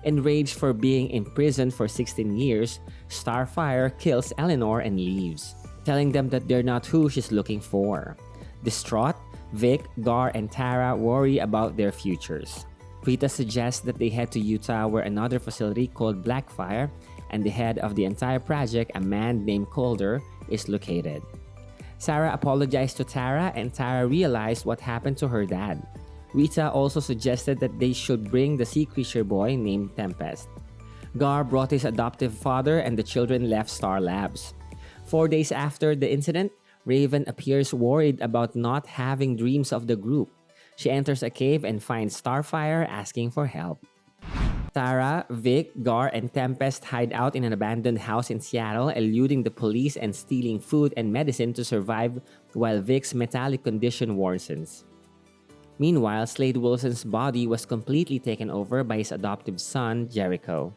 Enraged for being imprisoned for 16 years, Starfire kills Eleanor and leaves, telling them that they're not who she's looking for. Distraught, Vic, Gar, and Tara worry about their futures. Rita suggests that they head to Utah where another facility called Blackfire and the head of the entire project, a man named Calder, is located. Sarah apologized to Tara and Tara realized what happened to her dad. Rita also suggested that they should bring the sea creature boy named Tempest. Gar brought his adoptive father and the children left Star Labs. 4 days after the incident, Raven appears worried about not having dreams of the group. She enters a cave and finds Starfire asking for help. Tara, Vic, Gar, and Tempest hide out in an abandoned house in Seattle, eluding the police and stealing food and medicine to survive while Vic's metallic condition worsens. Meanwhile, Slade Wilson's body was completely taken over by his adoptive son, Jericho.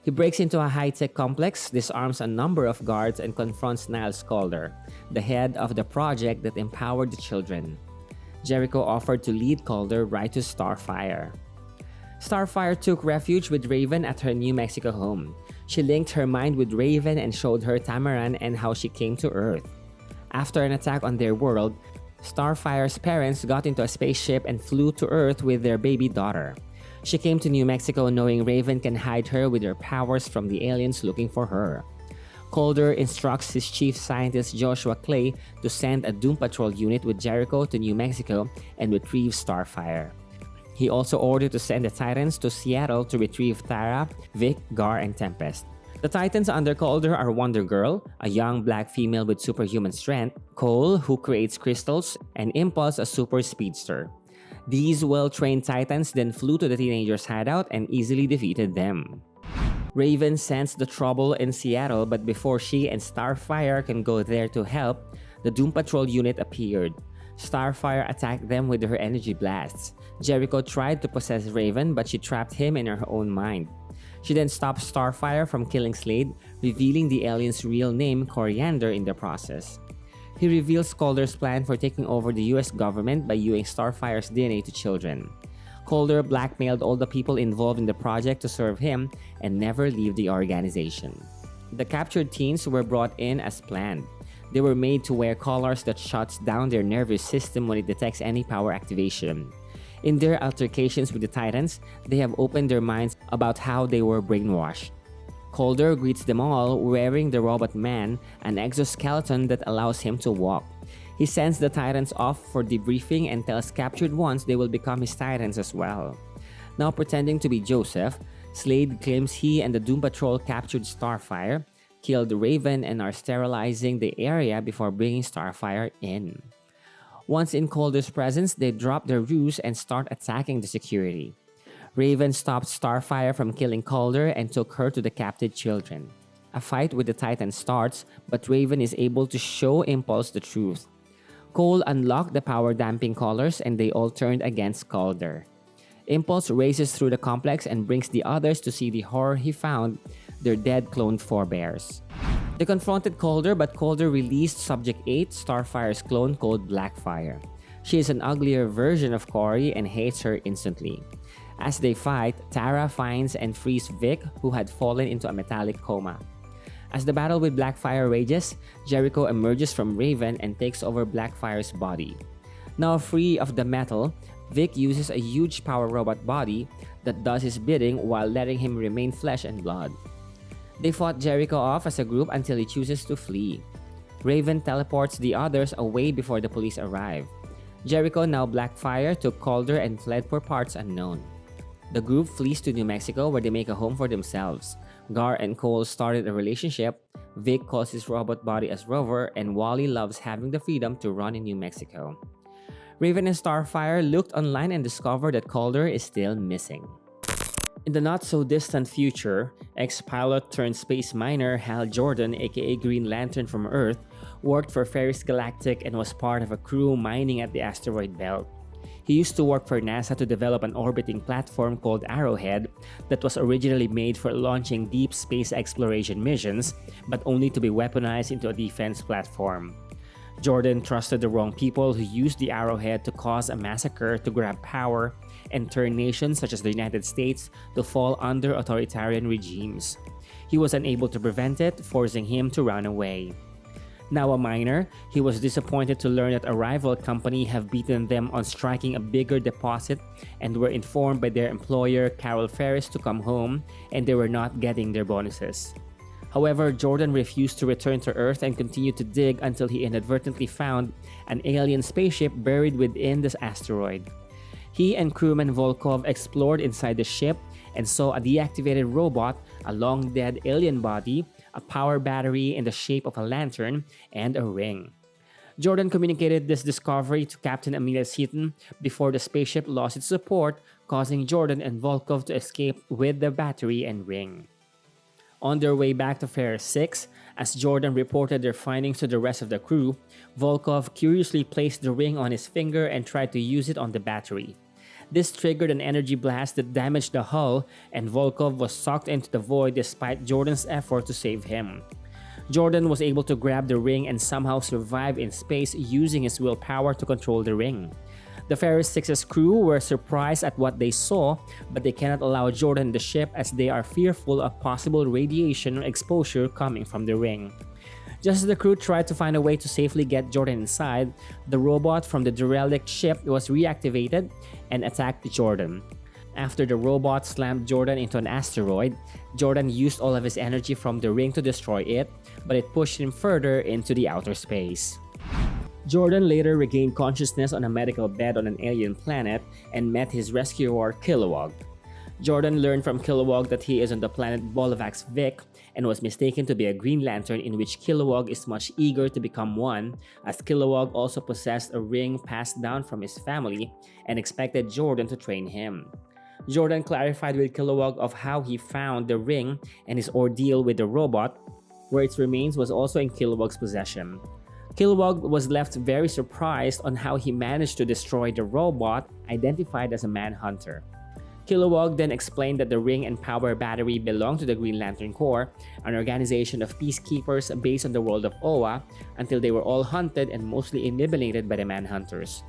He breaks into a high-tech complex, disarms a number of guards, and confronts Niles Calder, the head of the project that empowered the children. Jericho offered to lead Calder right to Starfire. Starfire took refuge with Raven at her New Mexico home. She linked her mind with Raven and showed her Tamaran and how she came to Earth. After an attack on their world, Starfire's parents got into a spaceship and flew to Earth with their baby daughter. She came to New Mexico knowing Raven can hide her with her powers from the aliens looking for her. Calder instructs his chief scientist Joshua Clay to send a Doom Patrol unit with Jericho to New Mexico and retrieve Starfire. He also ordered to send the Titans to Seattle to retrieve Tara, Vic, Gar, and Tempest. The Titans under Calder are Wonder Girl, a young black female with superhuman strength, Cole, who creates crystals, and Impulse, a super speedster. These well-trained Titans then flew to the teenagers' hideout and easily defeated them. Raven sensed the trouble in Seattle, but before she and Starfire can go there to help, the Doom Patrol unit appeared. Starfire attacked them with her energy blasts. Jericho tried to possess Raven, but she trapped him in her own mind. She then stopped Starfire from killing Slade, revealing the alien's real name, Coriander, in the process. He reveals Calder's plan for taking over the US government by using Starfire's DNA to children. Calder blackmailed all the people involved in the project to serve him and never leave the organization. The captured teens were brought in as planned. They were made to wear collars that shuts down their nervous system when it detects any power activation. In their altercations with the Titans, they have opened their minds about how they were brainwashed. Calder greets them all wearing the Robot Man, an exoskeleton that allows him to walk. He sends the Titans off for debriefing and tells captured ones they will become his Titans as well. Now pretending to be Joseph, Slade claims he and the Doom Patrol captured Starfire, killed Raven, and are sterilizing the area before bringing Starfire in. Once in Calder's presence, they drop their ruse and start attacking the security. Raven stopped Starfire from killing Calder and took her to the captive children. A fight with the Titan starts, but Raven is able to show Impulse the truth. Cole unlocked the power-damping collars and they all turned against Calder. Impulse races through the complex and brings the others to see the horror he found, their dead cloned forebears. They confronted Calder, but Calder released Subject 8, Starfire's clone called Blackfire. She is an uglier version of Corey and hates her instantly. As they fight, Tara finds and frees Vic, who had fallen into a metallic coma. As the battle with Blackfire rages, Jericho emerges from Raven and takes over Blackfire's body. Now free of the metal, Vic uses a huge power robot body that does his bidding while letting him remain flesh and blood. They fought Jericho off as a group until he chooses to flee. Raven teleports the others away before the police arrive. Jericho, now Blackfire, took Calder and fled for parts unknown. The group flees to New Mexico where they make a home for themselves. Gar and Cole started a relationship, Vic calls his robot body as Rover, and Wally loves having the freedom to run in New Mexico. Raven and Starfire looked online and discovered that Calder is still missing. In the not-so-distant future, ex-pilot turned space miner Hal Jordan, aka Green Lantern from Earth, worked for Ferris Galactic and was part of a crew mining at the asteroid belt. He used to work for NASA to develop an orbiting platform called Arrowhead that was originally made for launching deep space exploration missions, but only to be weaponized into a defense platform. Jordan trusted the wrong people who used the Arrowhead to cause a massacre to grab power and turn nations such as the United States to fall under authoritarian regimes. He was unable to prevent it, forcing him to run away. Now a miner, he was disappointed to learn that a rival company have beaten them on striking a bigger deposit and were informed by their employer Carol Ferris to come home, and they were not getting their bonuses. However, Jordan refused to return to Earth and continued to dig until he inadvertently found an alien spaceship buried within this asteroid. He and crewman Volkov explored inside the ship and saw a deactivated robot, a long-dead alien body, a power battery in the shape of a lantern, and a ring. Jordan communicated this discovery to Captain Amelia Seaton before the spaceship lost its support, causing Jordan and Volkov to escape with the battery and ring. On their way back to Ferris 6, as Jordan reported their findings to the rest of the crew, Volkov curiously placed the ring on his finger and tried to use it on the battery. This triggered an energy blast that damaged the hull, and Volkov was sucked into the void despite Jordan's effort to save him. Jordan was able to grab the ring and somehow survive in space using his willpower to control the ring. The Ferris 6's crew were surprised at what they saw, but they cannot allow Jordan the ship as they are fearful of possible radiation exposure coming from the ring. Just as the crew tried to find a way to safely get Jordan inside, the robot from the derelict ship was reactivated and attacked Jordan. After the robot slammed Jordan into an asteroid, Jordan used all of his energy from the ring to destroy it, but it pushed him further into the outer space. Jordan later regained consciousness on a medical bed on an alien planet and met his rescuer Kilowog. Jordan learned from Kilowog that he is on the planet Bolivax Vic and was mistaken to be a Green Lantern, in which Kilowog is much eager to become one, as Kilowog also possessed a ring passed down from his family and expected Jordan to train him. Jordan clarified with Kilowog of how he found the ring and his ordeal with the robot, where its remains was also in Kilowog's possession. Kilowog was left very surprised on how he managed to destroy the robot, identified as a Manhunter. Kilowog then explained that the ring and power battery belonged to the Green Lantern Corps, an organization of peacekeepers based on the world of Oa, until they were all hunted and mostly eliminated by the Manhunters.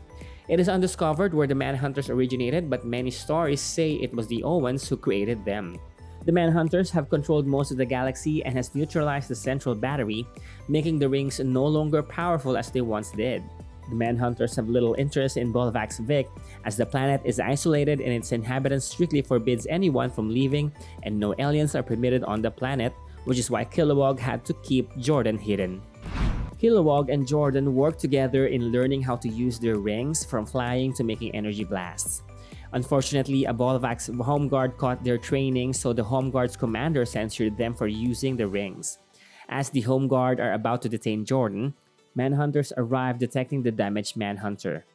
It is undiscovered where the Manhunters originated, but many stories say it was the Oans who created them. The Manhunters have controlled most of the galaxy and has neutralized the central battery, making the rings no longer powerful as they once did. The Manhunters have little interest in Bolivax Vic, as the planet is isolated and its inhabitants strictly forbids anyone from leaving, and no aliens are permitted on the planet, which is why Kilowog had to keep Jordan hidden. Kilowog and Jordan worked together in learning how to use their rings, from flying to making energy blasts. Unfortunately, a Bolivax home guard caught their training, so the home guard's commander censured them for using the rings. As the home guard are about to detain Jordan, Manhunters arrive, detecting the damaged Manhunter.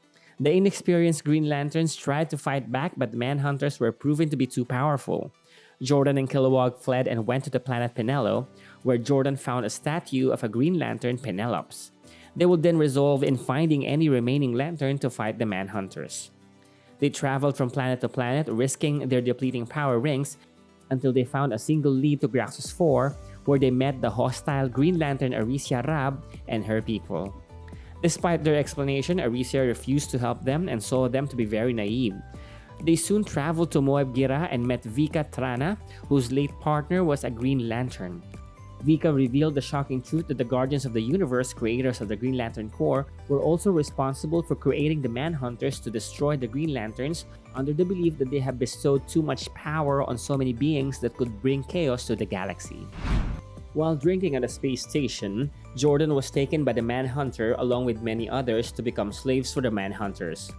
The inexperienced Green Lanterns tried to fight back, but the Manhunters were proven to be too powerful. Jordan and Kilowog fled and went to the planet Penelo, where Jordan found a statue of a Green Lantern, Penelops. They would then resolve in finding any remaining lantern to fight the Manhunters. They traveled from planet to planet, risking their depleting power rings, until they found a single lead to Graxus 4, where they met the hostile Green Lantern Aricia Rab and her people. Despite their explanation, Aricia refused to help them and saw them to be very naive. They soon traveled to Moeb Gira and met Vika Trana, whose late partner was a Green Lantern. Vika revealed the shocking truth that the Guardians of the Universe, creators of the Green Lantern Corps, were also responsible for creating the Manhunters to destroy the Green Lanterns, under the belief that they have bestowed too much power on so many beings that could bring chaos to the galaxy. While drinking at a space station, Jordan was taken by the Manhunter along with many others to become slaves for the Manhunters.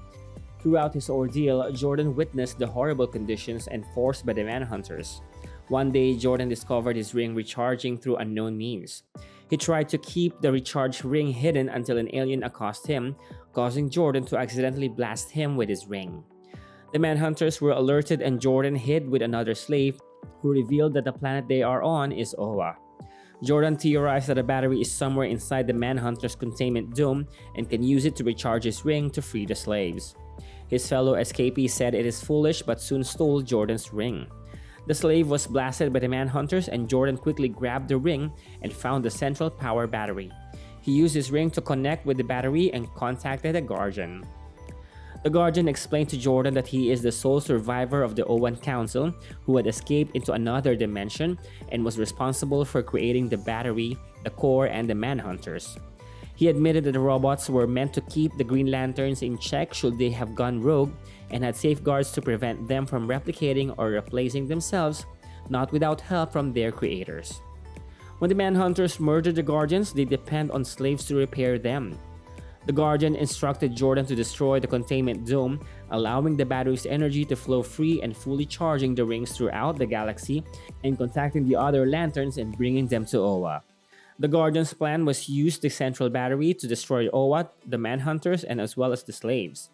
Throughout his ordeal, Jordan witnessed the horrible conditions enforced by the Manhunters. One day, Jordan discovered his ring recharging through unknown means. He tried to keep the recharged ring hidden until an alien accosted him, causing Jordan to accidentally blast him with his ring. The Manhunters were alerted and Jordan hid with another slave, who revealed that the planet they are on is Oa. Jordan theorized that a battery is somewhere inside the Manhunter's containment dome and can use it to recharge his ring to free the slaves. His fellow escapees said it is foolish but soon stole Jordan's ring. The slave was blasted by the Manhunters and Jordan quickly grabbed the ring and found the central power battery. He used his ring to connect with the battery and contacted the Guardian. The Guardian explained to Jordan that he is the sole survivor of the Oan Council, who had escaped into another dimension and was responsible for creating the battery, the core, and the Manhunters. He admitted that the robots were meant to keep the Green Lanterns in check should they have gone rogue, and had safeguards to prevent them from replicating or replacing themselves, not without help from their creators. When the Manhunters murdered the Guardians, they depend on slaves to repair them. The Guardian instructed Jordan to destroy the containment dome, allowing the battery's energy to flow free and fully charging the rings throughout the galaxy and contacting the other lanterns and bringing them to Oa. The Guardian's plan was to use the central battery to destroy Oa, the Manhunters, and as well as the slaves.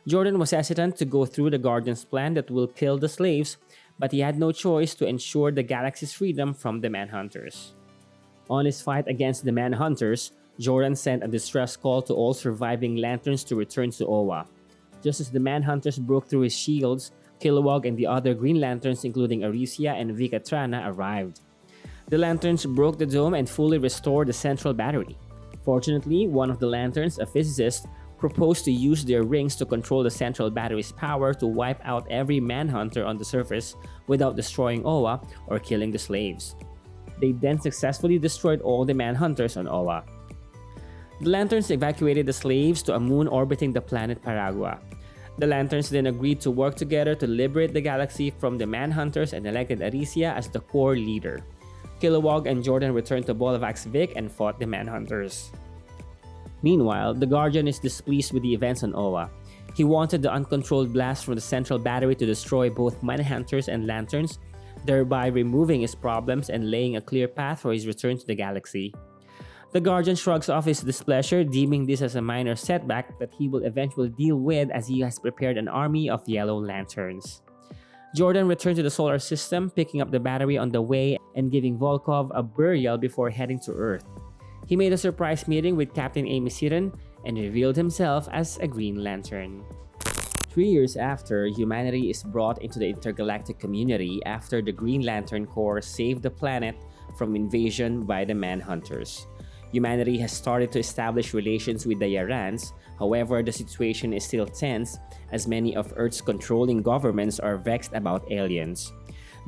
Jordan was hesitant to go through the Guardian's plan that will kill the slaves, but he had no choice to ensure the galaxy's freedom from the Manhunters. On his fight against the Manhunters, Jordan sent a distress call to all surviving lanterns to return to Oa. Just as the Manhunters broke through his shields, Kilowog and the other Green Lanterns, including Aricia and Vika Trana, arrived. The lanterns broke the dome and fully restored the central battery. Fortunately, one of the lanterns, a physicist, proposed to use their rings to control the central battery's power to wipe out every Manhunter on the surface without destroying Oa or killing the slaves. They then successfully destroyed all the Manhunters on Oa. The Lanterns evacuated the slaves to a moon orbiting the planet Paragua. The Lanterns then agreed to work together to liberate the galaxy from the Manhunters and elected Arisia as the core leader. Kilowog and Jordan returned to Bolavax Vic and fought the Manhunters. Meanwhile, the Guardian is displeased with the events on Oa. He wanted the uncontrolled blast from the central battery to destroy both Manhunters and Lanterns, thereby removing his problems and laying a clear path for his return to the galaxy. The Guardian shrugs off his displeasure, deeming this as a minor setback that he will eventually deal with as he has prepared an army of Yellow Lanterns. Jordan returned to the solar system, picking up the battery on the way and giving Volkov a burial before heading to Earth. He made a surprise meeting with Captain Amy Seaton and revealed himself as a Green Lantern. 3 years after, humanity is brought into the intergalactic community after the Green Lantern Corps saved the planet from invasion by the Manhunters. Humanity has started to establish relations with the Yarans. However, the situation is still tense as many of Earth's controlling governments are vexed about aliens.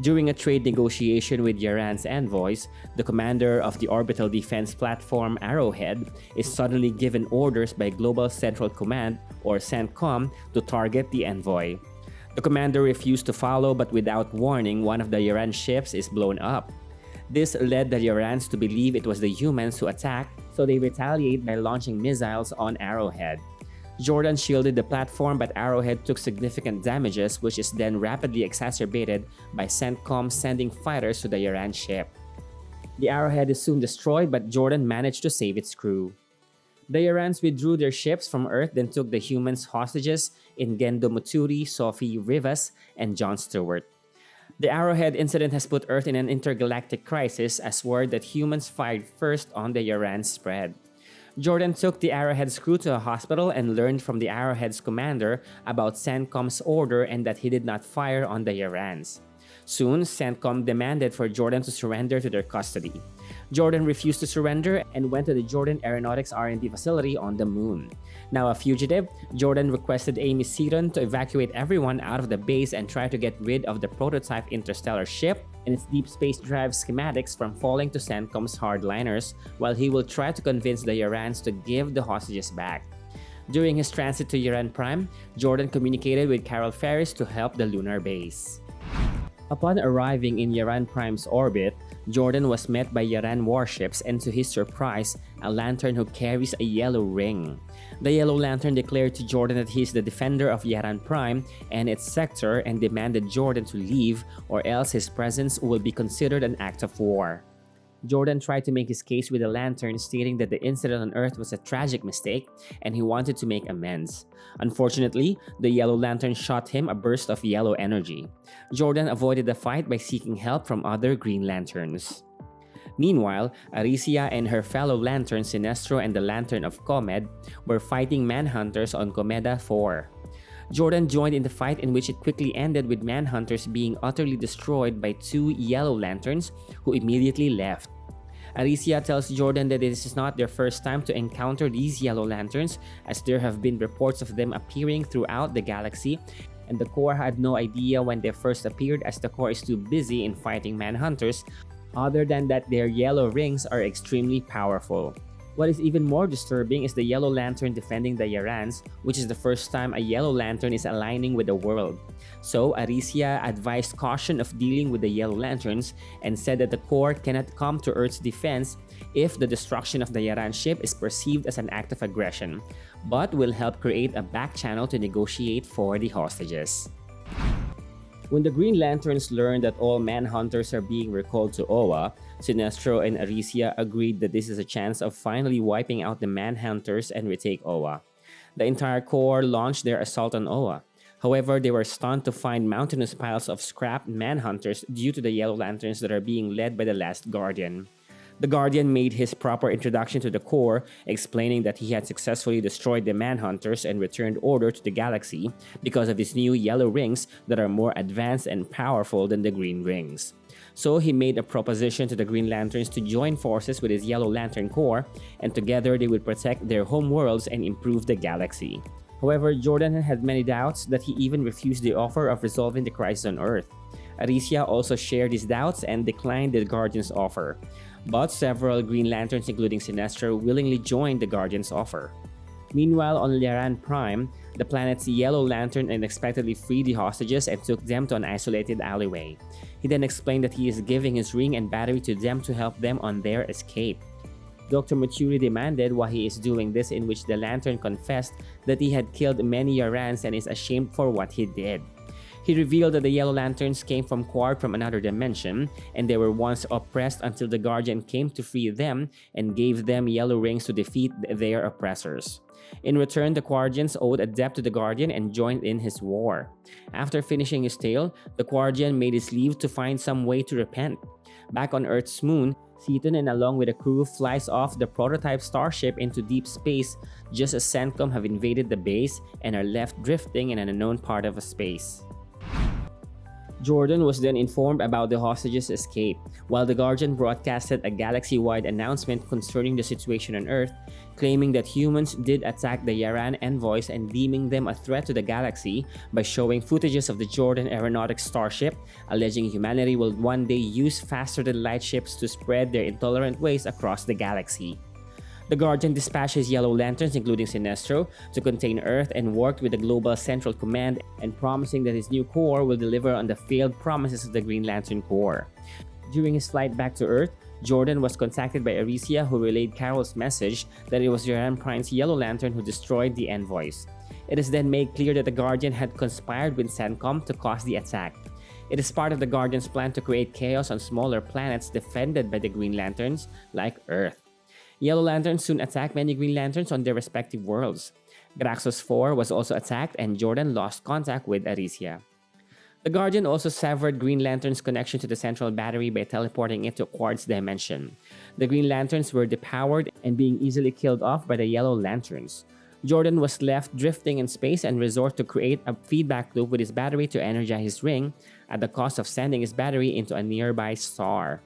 During a trade negotiation with Yaran's envoys, the commander of the orbital defense platform Arrowhead is suddenly given orders by Global Central Command or CENTCOM to target the envoy. The commander refused to follow, but without warning, one of the Yaran ships is blown up. This led the Yarans to believe it was the humans who attacked, so they retaliate by launching missiles on Arrowhead. Jordan shielded the platform, but Arrowhead took significant damages, which is then rapidly exacerbated by CENTCOM sending fighters to the Yaran ship. The Arrowhead is soon destroyed, but Jordan managed to save its crew. The Yarans withdrew their ships from Earth, then took the humans hostages in Gendo Muturi, Sophie Rivas, and Jon Stewart. The Arrowhead incident has put Earth in an intergalactic crisis as word that humans fired first on the Yaran spread. Jordan took the Arrowhead's crew to a hospital and learned from the Arrowhead's commander about CENTCOM's order and that he did not fire on the Yarans. Soon, CENTCOM demanded for Jordan to surrender to their custody. Jordan refused to surrender and went to the Jordan Aeronautics R&D facility on the moon. Now a fugitive, Jordan requested Amy Seaton to evacuate everyone out of the base and try to get rid of the prototype interstellar ship and its deep space drive schematics from falling to CENTCOM's hardliners, while he will try to convince the Yarans to give the hostages back. During his transit to Yaran Prime, Jordan communicated with Carol Ferris to help the lunar base. Upon arriving in Yaran Prime's orbit, Jordan was met by Yaran warships and, to his surprise, a lantern who carries a yellow ring. The Yellow Lantern declared to Jordan that he is the defender of Yaran Prime and its sector and demanded Jordan to leave, or else his presence will be considered an act of war. Jordan tried to make his case with the Lantern, stating that the incident on Earth was a tragic mistake and he wanted to make amends. Unfortunately, the Yellow Lantern shot him a burst of yellow energy. Jordan avoided the fight by seeking help from other Green Lanterns. Meanwhile, Arisia and her fellow Lanterns Sinestro and the Lantern of Comed were fighting Manhunters on Comeda 4. Jordan joined in the fight, in which it quickly ended with Manhunters being utterly destroyed by 2 Yellow Lanterns who immediately left. Arisia tells Jordan that this is not their first time to encounter these Yellow Lanterns, as there have been reports of them appearing throughout the galaxy, and the Corps had no idea when they first appeared, as the Corps is too busy in fighting Manhunters, other than that their yellow rings are extremely powerful. What is even more disturbing is the Yellow Lantern defending the Yarans, which is the first time a Yellow Lantern is aligning with the world. So, Arisia advised caution of dealing with the Yellow Lanterns and said that the Corps cannot come to Earth's defense if the destruction of the Yaran ship is perceived as an act of aggression, but will help create a back channel to negotiate for the hostages. When the Green Lanterns learned that all Manhunters are being recalled to Oa, Sinestro and Arisia agreed that this is a chance of finally wiping out the Manhunters and retake Oa. The entire Corps launched their assault on Oa. However, they were stunned to find mountainous piles of scrap Manhunters due to the Yellow Lanterns that are being led by the last Guardian. The Guardian made his proper introduction to the Corps, explaining that he had successfully destroyed the Manhunters and returned order to the galaxy because of his new yellow rings that are more advanced and powerful than the green rings. So he made a proposition to the Green Lanterns to join forces with his Yellow Lantern Corps, and together they would protect their home worlds and improve the galaxy. However, Jordan had many doubts that he even refused the offer of resolving the crisis on Earth. Aricia also shared his doubts and declined the Guardian's offer. But several Green Lanterns, including Sinestro, willingly joined the Guardian's offer. Meanwhile, on Liaran Prime, the planet's Yellow Lantern unexpectedly freed the hostages and took them to an isolated alleyway. He then explained that he is giving his ring and battery to them to help them on their escape. Dr. Maturi demanded why he is doing this, in which the Lantern confessed that he had killed many Yarans and is ashamed for what he did. He revealed that the Yellow Lanterns came from Quark from another dimension, and they were once oppressed until the Guardian came to free them and gave them yellow rings to defeat their oppressors. In return, the Guardians owed a debt to the Guardian and joined in his war. After finishing his tale, the Guardian made his leave to find some way to repent. Back on Earth's moon, Seaton and along with a crew flies off the prototype starship into deep space just as CENTCOM have invaded the base and are left drifting in an unknown part of space. Jordan was then informed about the hostages' escape, while the Guardian broadcasted a galaxy-wide announcement concerning the situation on Earth, claiming that humans did attack the Yaran envoys and deeming them a threat to the galaxy by showing footages of the Jordan aeronautics starship, alleging humanity will one day use faster-than-light ships to spread their intolerant ways across the galaxy. The Guardian dispatched his Yellow Lanterns, including Sinestro, to contain Earth and worked with the Global Central Command and promising that his new Corps will deliver on the failed promises of the Green Lantern Corps. During his flight back to Earth, Jordan was contacted by Aricia, who relayed Carol's message that it was Yaran Prime's Yellow Lantern who destroyed the envoys. It is then made clear that the Guardian had conspired with CENTCOM to cause the attack. It is part of the Guardian's plan to create chaos on smaller planets defended by the Green Lanterns, like Earth. Yellow Lanterns soon attacked many Green Lanterns on their respective worlds. Graxos 4 was also attacked and Jordan lost contact with Aricia. The Guardian also severed Green Lantern's connection to the central battery by teleporting it to a quartz dimension. The Green Lanterns were depowered and being easily killed off by the Yellow Lanterns. Jordan was left drifting in space and resorted to create a feedback loop with his battery to energize his ring, at the cost of sending his battery into a nearby star.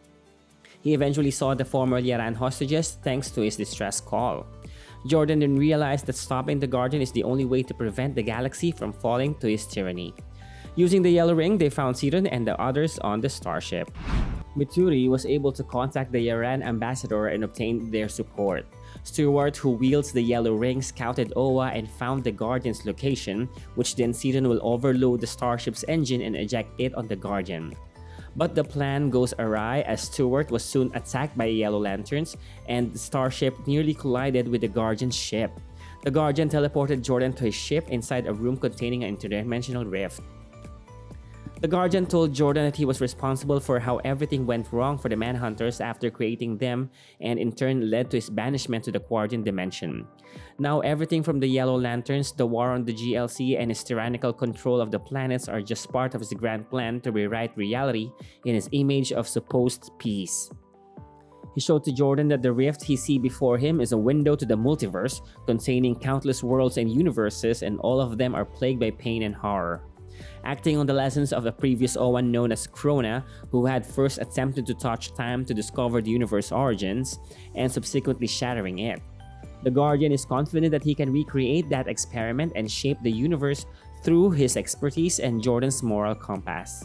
He eventually saw the former Yaran hostages thanks to his distress call. Jordan then realized that stopping the Guardian is the only way to prevent the galaxy from falling to his tyranny. Using the yellow ring, they found Seaton and the others on the starship. Mituri was able to contact the Yaran ambassador and obtain their support. Stewart, who wields the yellow ring, scouted Oa and found the Guardian's location, which then Seaton will overload the starship's engine and eject it on the Guardian. But the plan goes awry as Stewart was soon attacked by Yellow Lanterns and the starship nearly collided with the Guardian's ship. The Guardian teleported Jordan to his ship inside a room containing an interdimensional rift. The Guardian told Jordan that he was responsible for how everything went wrong for the Manhunters after creating them and in turn led to his banishment to the Guardian dimension. Now everything from the Yellow Lanterns, the war on the GLC, and his tyrannical control of the planets are just part of his grand plan to rewrite reality in his image of supposed peace. He showed to Jordan that the rift he sees before him is a window to the multiverse, containing countless worlds and universes, and all of them are plagued by pain and horror. Acting on the lessons of a previous Owen known as Krona, who had first attempted to touch time to discover the universe's origins, and subsequently shattering it. The Guardian is confident that he can recreate that experiment and shape the universe through his expertise and Jordan's moral compass.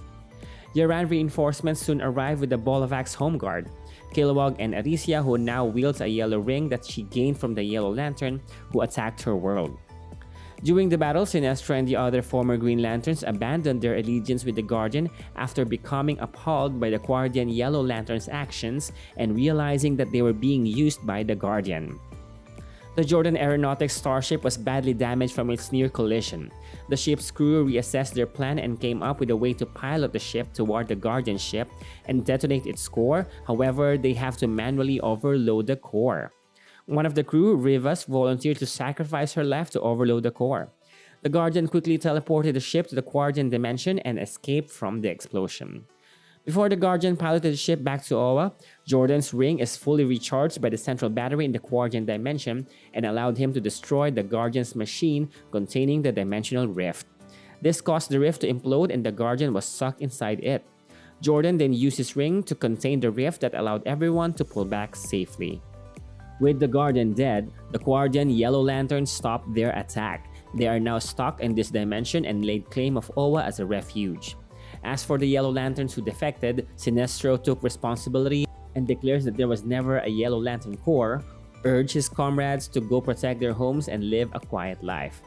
Yaran reinforcements soon arrive with the Bolavax home guard, Kilowog and Aricia, who now wields a yellow ring that she gained from the Yellow Lantern who attacked her world. During the battle, Sinestro and the other former Green Lanterns abandoned their allegiance with the Guardian after becoming appalled by the Guardian Yellow Lantern's actions and realizing that they were being used by the Guardian. The Jordan Aeronautics starship was badly damaged from its near collision. The ship's crew reassessed their plan and came up with a way to pilot the ship toward the Guardian ship and detonate its core. However, they have to manually overload the core. One of the crew, Rivas, volunteered to sacrifice her life to overload the core. The Guardian quickly teleported the ship to the Guardian dimension and escaped from the explosion. Before the Guardian piloted the ship back to Oa, Jordan's ring is fully recharged by the central battery in the Guardian dimension and allowed him to destroy the Guardian's machine containing the dimensional rift. This caused the rift to implode and the Guardian was sucked inside it. Jordan then used his ring to contain the rift that allowed everyone to pull back safely. With the Guardian dead, the Guardian Yellow Lanterns stopped their attack. They are now stuck in this dimension and laid claim of Oa as a refuge. As for the Yellow Lanterns who defected, Sinestro took responsibility and declares that there was never a Yellow Lantern Corps, urged his comrades to go protect their homes and live a quiet life.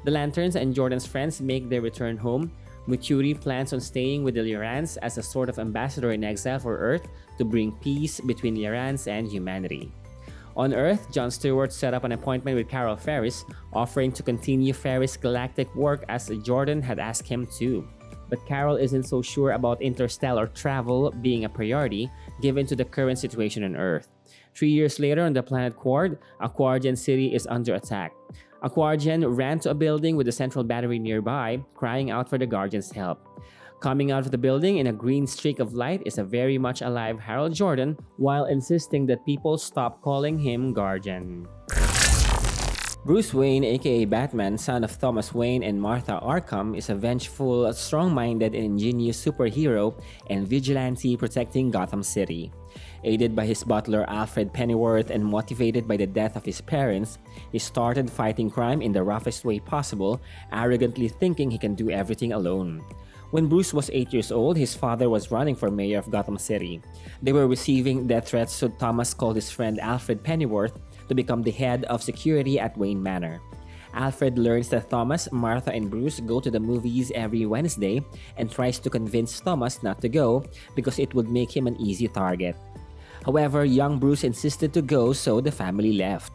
The Lanterns and Jordan's friends make their return home. Muturi plans on staying with the Lyrans as a sort of ambassador in exile for Earth to bring peace between Lyrans and humanity. On Earth, Jon Stewart set up an appointment with Carol Ferris, offering to continue Ferris' galactic work as Jordan had asked him to. But Carol isn't so sure about interstellar travel being a priority given to the current situation on Earth. 3 years later on the planet Quard, a Quardian city is under attack. A Quardian ran to a building with a central battery nearby, crying out for the Guardians' help. Coming out of the building in a green streak of light is a very much alive Harold Jordan, while insisting that people stop calling him Guardian. Bruce Wayne, aka Batman, son of Thomas Wayne and Martha Arkham, is a vengeful, strong-minded, and ingenious superhero and vigilante protecting Gotham City. Aided by his butler Alfred Pennyworth and motivated by the death of his parents, he started fighting crime in the roughest way possible, arrogantly thinking he can do everything alone. When Bruce was 8 years old, his father was running for mayor of Gotham City. They were receiving death threats, so Thomas called his friend Alfred Pennyworth to become the head of security at Wayne Manor. Alfred learns that Thomas, Martha, and Bruce go to the movies every Wednesday and tries to convince Thomas not to go because it would make him an easy target. However, young Bruce insisted to go, so the family left.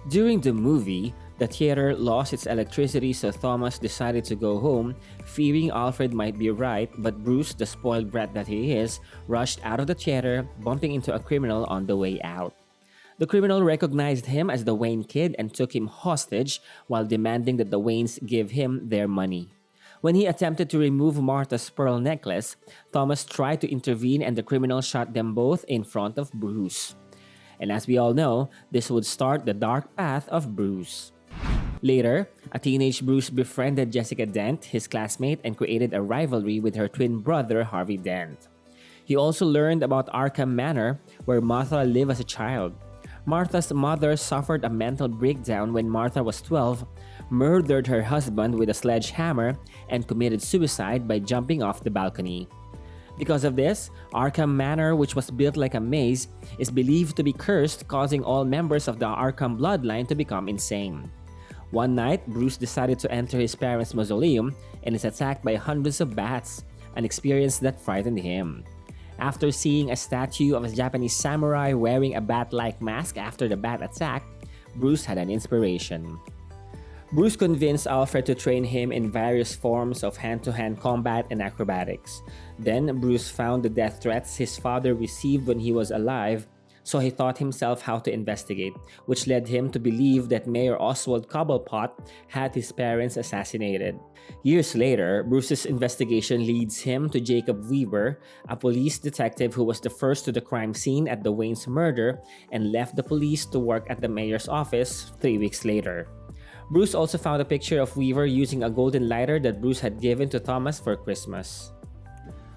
During the movie, the theater lost its electricity, so Thomas decided to go home, fearing Alfred might be right, but Bruce, the spoiled brat that he is, rushed out of the theater, bumping into a criminal on the way out. The criminal recognized him as the Wayne kid and took him hostage while demanding that the Waynes give him their money. When he attempted to remove Martha's pearl necklace, Thomas tried to intervene and the criminal shot them both in front of Bruce. And as we all know, this would start the dark path of Bruce. Later, a teenage Bruce befriended Jessica Dent, his classmate, and created a rivalry with her twin brother Harvey Dent. He also learned about Arkham Manor, where Martha lived as a child. Martha's mother suffered a mental breakdown when Martha was 12, murdered her husband with a sledgehammer, and committed suicide by jumping off the balcony. Because of this, Arkham Manor, which was built like a maze, is believed to be cursed, causing all members of the Arkham bloodline to become insane. One night, Bruce decided to enter his parents' mausoleum and is attacked by hundreds of bats, an experience that frightened him. After seeing a statue of a Japanese samurai wearing a bat-like mask after the bat attack, Bruce had an inspiration. Bruce convinced Alfred to train him in various forms of hand-to-hand combat and acrobatics. Then, Bruce found the death threats his father received when he was alive, so he taught himself how to investigate, which led him to believe that Mayor Oswald Cobblepot had his parents assassinated. Years later, Bruce's investigation leads him to Jacob Weaver, a police detective who was the first to the crime scene at the Wayne's murder and left the police to work at the mayor's office 3 weeks later. Bruce also found a picture of Weaver using a golden lighter that Bruce had given to Thomas for Christmas.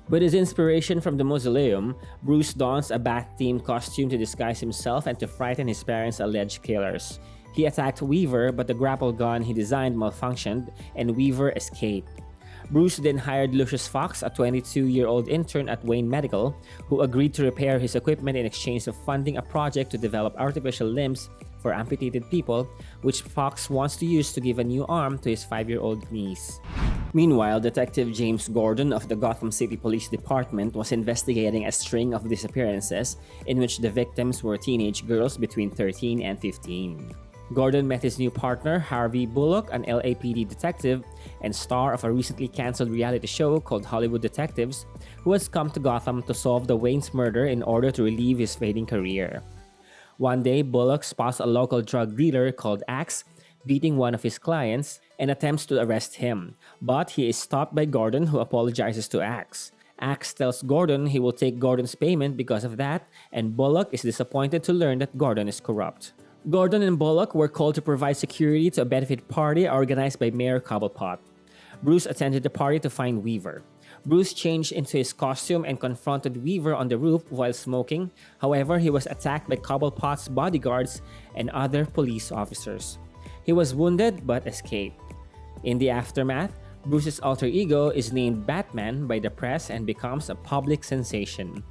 With his inspiration from the mausoleum, Bruce dons a bat-themed costume to disguise himself and to frighten his parents' alleged killers. He attacked Weaver, but the grapple gun he designed malfunctioned, and Weaver escaped. Bruce then hired Lucius Fox, a 22-year-old intern at Wayne Medical, who agreed to repair his equipment in exchange for funding a project to develop artificial limbs for amputated people, which Fox wants to use to give a new arm to his 5-year-old niece. Meanwhile, Detective James Gordon of the Gotham City Police Department was investigating a string of disappearances in which the victims were teenage girls between 13 and 15. Gordon met his new partner, Harvey Bullock, an LAPD detective and star of a recently cancelled reality show called Hollywood Detectives, who has come to Gotham to solve the Wayne's murder in order to relieve his fading career. One day, Bullock spots a local drug dealer called Axe beating one of his clients and attempts to arrest him, but he is stopped by Gordon, who apologizes to Axe. Axe tells Gordon he will take Gordon's payment because of that, and Bullock is disappointed to learn that Gordon is corrupt. Gordon and Bullock were called to provide security to a benefit party organized by Mayor Cobblepot. Bruce attended the party to find Weaver. Bruce changed into his costume and confronted Weaver on the roof while smoking. However, he was attacked by Cobblepot's bodyguards and other police officers. He was wounded but escaped. In the aftermath, Bruce's alter ego is named Batman by the press and becomes a public sensation.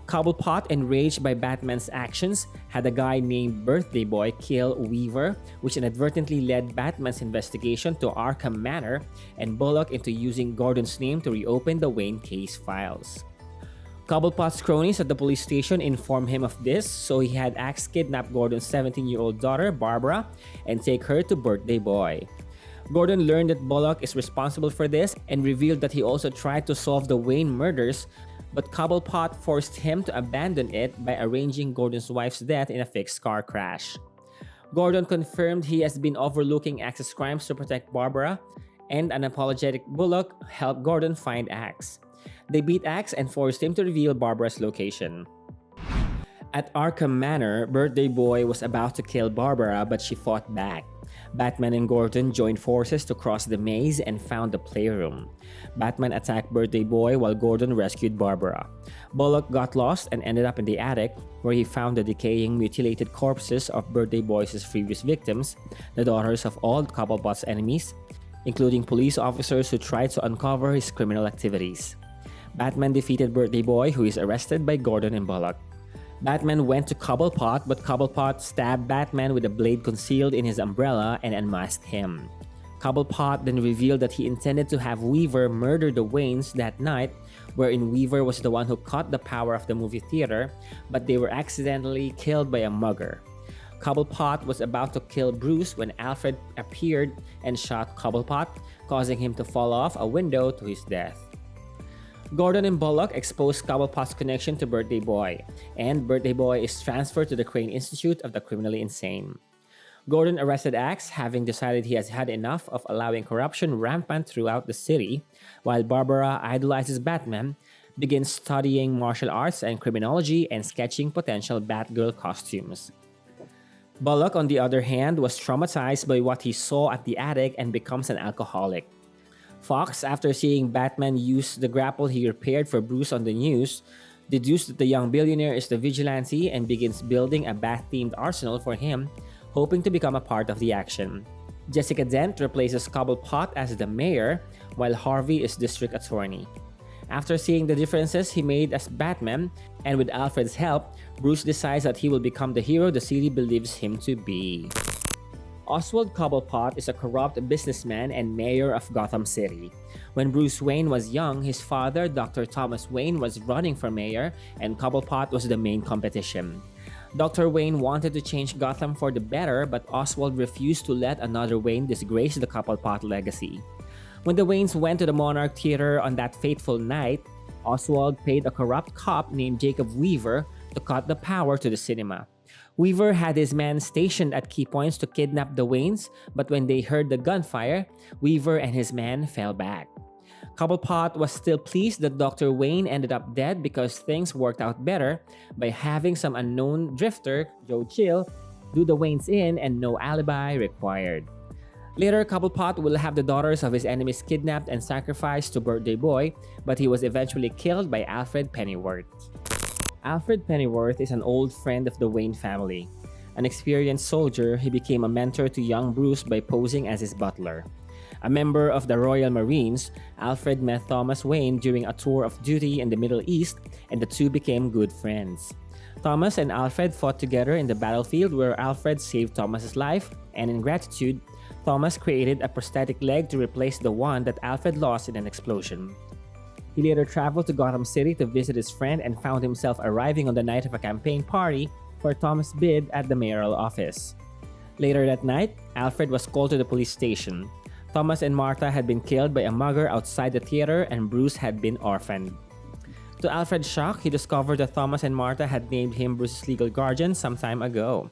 Cobblepot, enraged by Batman's actions, had a guy named Birthday Boy kill Weaver, which inadvertently led Batman's investigation to Arkham Manor and Bullock into using Gordon's name to reopen the Wayne case files. Cobblepot's cronies at the police station informed him of this, so he had Axe kidnap Gordon's 17-year-old daughter, Barbara, and take her to Birthday Boy. Gordon learned that Bullock is responsible for this and revealed that he also tried to solve the Wayne murders, but Cobblepot forced him to abandon it by arranging Gordon's wife's death in a fixed car crash. Gordon confirmed he has been overlooking Axe's crimes to protect Barbara, and an apologetic Bullock helped Gordon find Axe. They beat Axe and forced him to reveal Barbara's location. At Arkham Manor, Birthday Boy was about to kill Barbara, but she fought back. Batman and Gordon joined forces to cross the maze and found the playroom. Batman attacked Birthday Boy while Gordon rescued Barbara. Bullock got lost and ended up in the attic, where he found the decaying, mutilated corpses of Birthday Boy's previous victims, the daughters of all Cobblepot's enemies, including police officers who tried to uncover his criminal activities. Batman defeated Birthday Boy, who is arrested by Gordon and Bullock. Batman went to Cobblepot, but Cobblepot stabbed Batman with a blade concealed in his umbrella and unmasked him. Cobblepot then revealed that he intended to have Weaver murder the Waynes that night, wherein Weaver was the one who caught the power of the movie theater, but they were accidentally killed by a mugger. Cobblepot was about to kill Bruce when Alfred appeared and shot Cobblepot, causing him to fall off a window to his death. Gordon and Bullock exposed Cobblepot's connection to Birthday Boy, and Birthday Boy is transferred to the Crane Institute of the Criminally Insane. Gordon arrested Axe, having decided he has had enough of allowing corruption rampant throughout the city, while Barbara idolizes Batman, begins studying martial arts and criminology and sketching potential Batgirl costumes. Bullock, on the other hand, was traumatized by what he saw at the attic and becomes an alcoholic. Fox, after seeing Batman use the grapple he repaired for Bruce on the news, deduced that the young billionaire is the vigilante and begins building a Bat-themed arsenal for him, hoping to become a part of the action. Jessica Dent replaces Cobblepot as the mayor, while Harvey is district attorney. After seeing the differences he made as Batman, and with Alfred's help, Bruce decides that he will become the hero the city believes him to be. Oswald Cobblepot is a corrupt businessman and mayor of Gotham City. When Bruce Wayne was young, his father, Dr. Thomas Wayne, was running for mayor, and Cobblepot was the main competition. Dr. Wayne wanted to change Gotham for the better, but Oswald refused to let another Wayne disgrace the Cobblepot legacy. When the Waynes went to the Monarch Theater on that fateful night, Oswald paid a corrupt cop named Jacob Weaver to cut the power to the cinema. Weaver had his men stationed at key points to kidnap the Waynes, but when they heard the gunfire, Weaver and his men fell back. Cobblepot was still pleased that Dr. Wayne ended up dead because things worked out better by having some unknown drifter, Joe Chill, do the Waynes in and no alibi required. Later, Cobblepot will have the daughters of his enemies kidnapped and sacrificed to Birthday Boy, but he was eventually killed by Alfred Pennyworth. Alfred Pennyworth is an old friend of the Wayne family. An experienced soldier, he became a mentor to young Bruce by posing as his butler. A member of the Royal Marines, Alfred met Thomas Wayne during a tour of duty in the Middle East, and the two became good friends. Thomas and Alfred fought together in the battlefield where Alfred saved Thomas's life, and in gratitude, Thomas created a prosthetic leg to replace the one that Alfred lost in an explosion. He later traveled to Gotham City to visit his friend and found himself arriving on the night of a campaign party for Thomas' bid at the mayoral office. Later that night, Alfred was called to the police station. Thomas and Martha had been killed by a mugger outside the theater, and Bruce had been orphaned. To Alfred's shock, he discovered that Thomas and Martha had named him Bruce's legal guardian some time ago.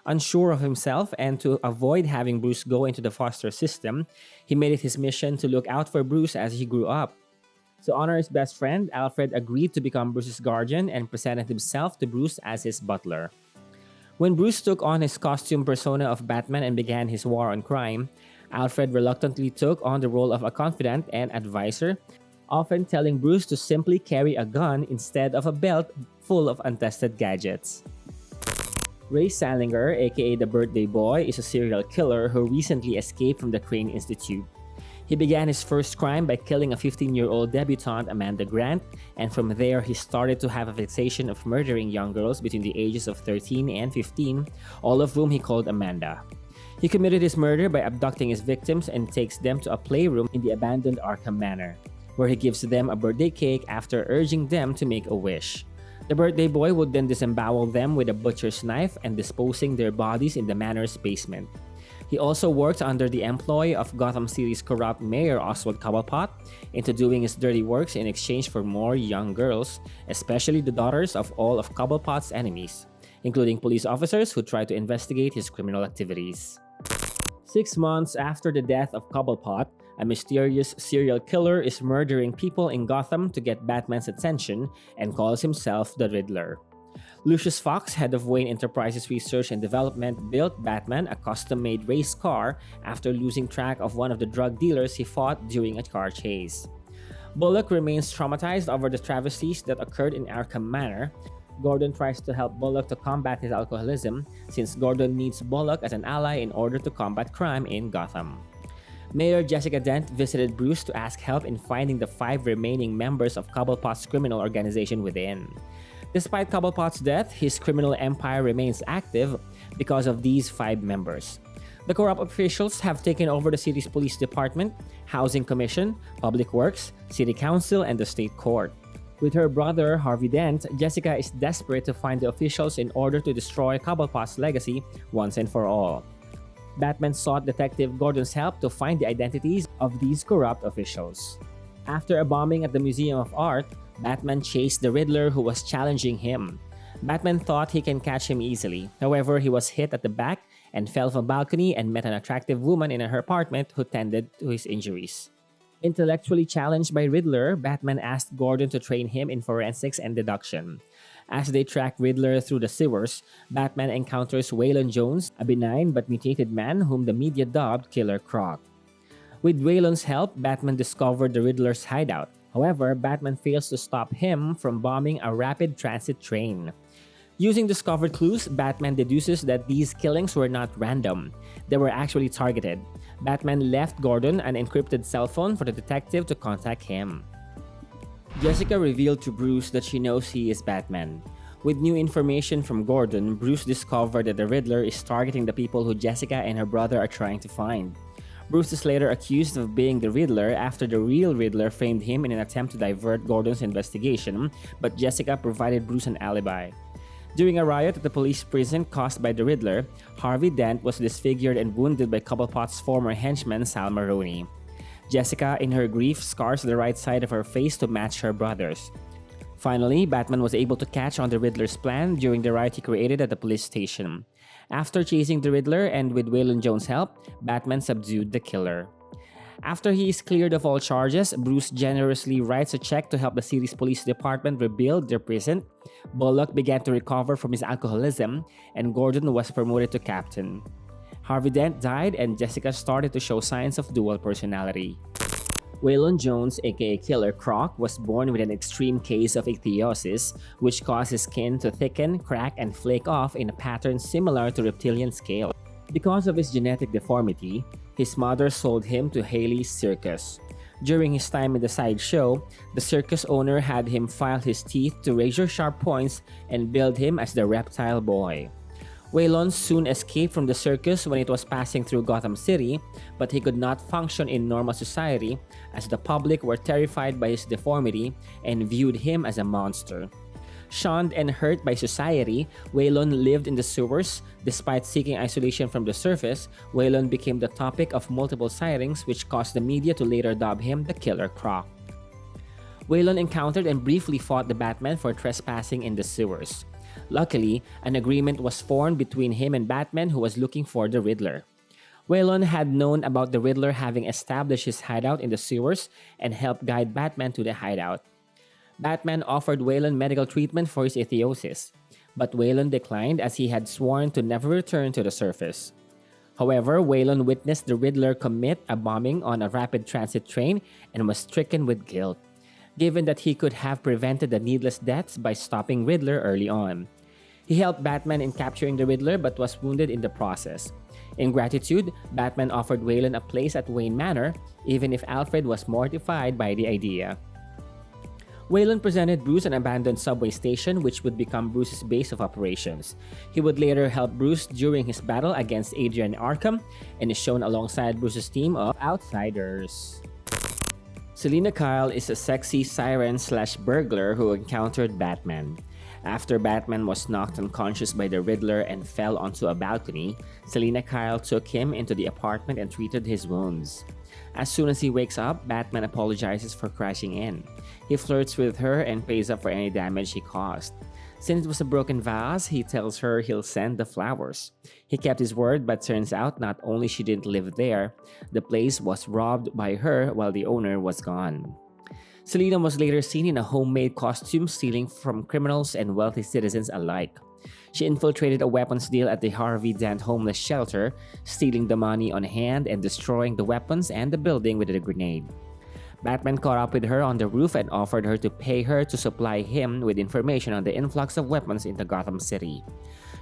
Unsure of himself and to avoid having Bruce go into the foster system, he made it his mission to look out for Bruce as he grew up. To honor his best friend, Alfred agreed to become Bruce's guardian and presented himself to Bruce as his butler. When Bruce took on his costume persona of Batman and began his war on crime, Alfred reluctantly took on the role of a confidant and advisor, often telling Bruce to simply carry a gun instead of a belt full of untested gadgets. Ray Salinger, aka the Birthday Boy, is a serial killer who recently escaped from the Crane Institute. He began his first crime by killing a 15-year-old debutante, Amanda Grant, and from there he started to have a fixation of murdering young girls between the ages of 13 and 15, all of whom he called Amanda. He committed his murder by abducting his victims and takes them to a playroom in the abandoned Arkham Manor, where he gives them a birthday cake after urging them to make a wish. The birthday boy would then disembowel them with a butcher's knife and disposing their bodies in the manor's basement. He also worked under the employ of Gotham City's corrupt Mayor Oswald Cobblepot into doing his dirty works in exchange for more young girls, especially the daughters of all of Cobblepot's enemies, including police officers who tried to investigate his criminal activities. 6 months after the death of Cobblepot, a mysterious serial killer is murdering people in Gotham to get Batman's attention and calls himself the Riddler. Lucius Fox, head of Wayne Enterprises Research and Development, built Batman a custom-made race car after losing track of one of the drug dealers he fought during a car chase. Bullock remains traumatized over the travesties that occurred in Arkham Manor. Gordon tries to help Bullock to combat his alcoholism, since Gordon needs Bullock as an ally in order to combat crime in Gotham. Mayor Jessica Dent visited Bruce to ask help in finding the 5 remaining members of Cobblepot's criminal organization within. Despite Cobblepot's death, his criminal empire remains active because of these 5 members. The corrupt officials have taken over the city's police department, housing commission, public works, city council, and the state court. With her brother, Harvey Dent, Jessica is desperate to find the officials in order to destroy Cobblepot's legacy once and for all. Batman sought Detective Gordon's help to find the identities of these corrupt officials. After a bombing at the Museum of Art, Batman chased the Riddler who was challenging him. Batman thought he can catch him easily. However, he was hit at the back and fell from a balcony and met an attractive woman in her apartment who tended to his injuries. Intellectually challenged by Riddler, Batman asked Gordon to train him in forensics and deduction. As they track Riddler through the sewers, Batman encounters Waylon Jones, a benign but mutated man whom the media dubbed Killer Croc. With Waylon's help, Batman discovered the Riddler's hideout. However, Batman fails to stop him from bombing a rapid transit train. Using discovered clues, Batman deduces that these killings were not random. They were actually targeted. Batman left Gordon an encrypted cell phone for the detective to contact him. Jessica revealed to Bruce that she knows he is Batman. With new information from Gordon, Bruce discovered that the Riddler is targeting the people who Jessica and her brother are trying to find. Bruce is later accused of being the Riddler after the real Riddler framed him in an attempt to divert Gordon's investigation, but Jessica provided Bruce an alibi. During a riot at the police prison caused by the Riddler, Harvey Dent was disfigured and wounded by Cobblepot's former henchman Sal Maroni. Jessica, in her grief, scars the right side of her face to match her brother's. Finally, Batman was able to catch on the Riddler's plan during the riot he created at the police station. After chasing the Riddler and with Waylon Jones' help, Batman subdued the killer. After he is cleared of all charges, Bruce generously writes a check to help the city's police department rebuild their prison. Bullock began to recover from his alcoholism, and Gordon was promoted to captain. Harvey Dent died, and Jessica started to show signs of dual personality. Waylon Jones, aka Killer Croc, was born with an extreme case of ichthyosis, which caused his skin to thicken, crack, and flake off in a pattern similar to reptilian scale. Because of his genetic deformity, his mother sold him to Haley's Circus. During his time in the sideshow, the circus owner had him file his teeth to razor-sharp points and billed him as the Reptile Boy. Waylon soon escaped from the circus when it was passing through Gotham City, but he could not function in normal society as the public were terrified by his deformity and viewed him as a monster. Shunned and hurt by society, Waylon lived in the sewers. Despite seeking isolation from the surface, Waylon became the topic of multiple sightings, which caused the media to later dub him the Killer Croc. Waylon encountered and briefly fought the Batman for trespassing in the sewers. Luckily, an agreement was formed between him and Batman, who was looking for the Riddler. Waylon had known about the Riddler having established his hideout in the sewers and helped guide Batman to the hideout. Batman offered Waylon medical treatment for his ichthyosis, but Waylon declined as he had sworn to never return to the surface. However, Waylon witnessed the Riddler commit a bombing on a rapid transit train and was stricken with guilt, given that he could have prevented the needless deaths by stopping Riddler early on. He helped Batman in capturing the Riddler but was wounded in the process. In gratitude, Batman offered Wayland a place at Wayne Manor, even if Alfred was mortified by the idea. Wayland presented Bruce an abandoned subway station which would become Bruce's base of operations. He would later help Bruce during his battle against Adrian Arkham and is shown alongside Bruce's team of outsiders. Selina Kyle is a sexy siren/burglar who encountered Batman. After Batman was knocked unconscious by the Riddler and fell onto a balcony, Selina Kyle took him into the apartment and treated his wounds. As soon as he wakes up, Batman apologizes for crashing in. He flirts with her and pays up for any damage he caused. Since it was a broken vase, he tells her he'll send the flowers. He kept his word, but turns out not only she didn't live there, the place was robbed by her while the owner was gone. Selina was later seen in a homemade costume stealing from criminals and wealthy citizens alike. She infiltrated a weapons deal at the Harvey Dent homeless shelter, stealing the money on hand and destroying the weapons and the building with a grenade. Batman caught up with her on the roof and offered her to pay her to supply him with information on the influx of weapons into Gotham City.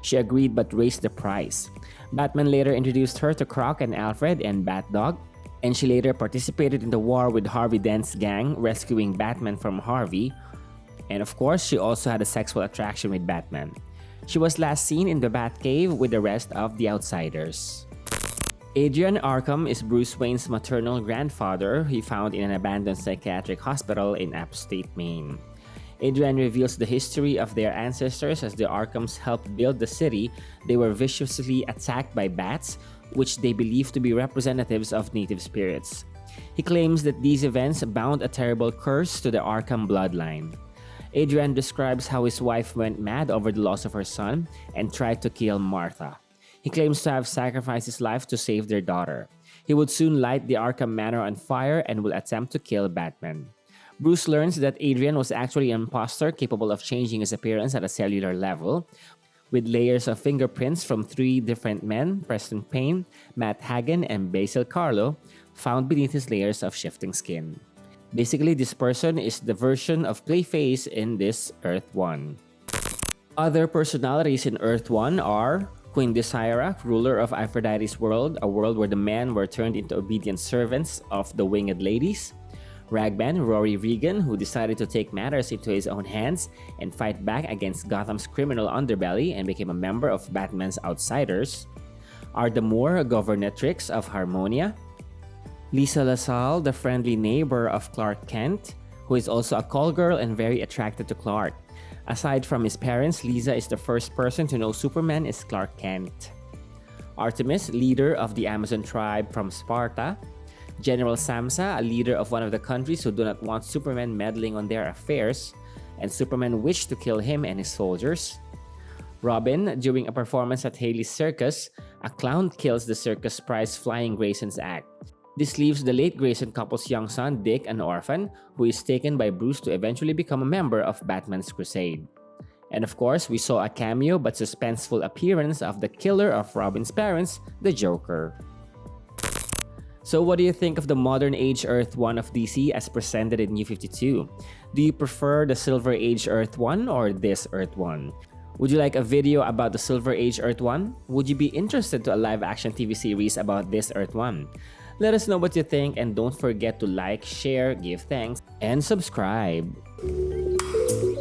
She agreed but raised the price. Batman later introduced her to Croc and Alfred and Bat-Dog, and she later participated in the war with Harvey Dent's gang, rescuing Batman from Harvey. And of course, she also had a sexual attraction with Batman. She was last seen in the Batcave with the rest of the outsiders. Adrian Arkham is Bruce Wayne's maternal grandfather he found in an abandoned psychiatric hospital in upstate Maine. Adrian reveals the history of their ancestors. As the Arkhams helped build the city, they were viciously attacked by bats, which they believe to be representatives of native spirits. He claims that these events bound a terrible curse to the Arkham bloodline. Adrian describes how his wife went mad over the loss of her son and tried to kill Martha. He claims to have sacrificed his life to save their daughter. He would soon light the Arkham Manor on fire and will attempt to kill Batman. Bruce learns that Adrian was actually an imposter capable of changing his appearance at a cellular level, with layers of fingerprints from 3 different men, Preston Payne, Matt Hagen, and Basil Carlo, found beneath his layers of shifting skin. Basically, this person is the version of Clayface in this Earth 1. Other personalities in Earth 1 are Queen Desira, ruler of Aphrodite's world, a world where the men were turned into obedient servants of the winged ladies. Ragman, Rory Regan, who decided to take matters into his own hands and fight back against Gotham's criminal underbelly and became a member of Batman's Outsiders. Arda Moore, governatrix of Harmonia. Lisa LaSalle, the friendly neighbor of Clark Kent, who is also a call girl and very attracted to Clark. Aside from his parents, Lisa is the first person to know Superman is Clark Kent. Artemis, leader of the Amazon tribe from Sparta. General Samsa, a leader of one of the countries who do not want Superman meddling on their affairs, and Superman wished to kill him and his soldiers. Robin, during a performance at Haley's Circus, a clown kills the circus prize Flying Grayson's act. This leaves the late Grayson couple's young son, Dick, an orphan, who is taken by Bruce to eventually become a member of Batman's crusade. And of course, we saw a cameo but suspenseful appearance of the killer of Robin's parents, the Joker. So what do you think of the modern age Earth 1 of DC as presented in New 52? Do you prefer the Silver Age Earth 1 or this Earth 1? Would you like a video about the Silver Age Earth 1? Would you be interested to a live-action TV series about this Earth 1? Let us know what you think and don't forget to like, share, give thanks, and subscribe.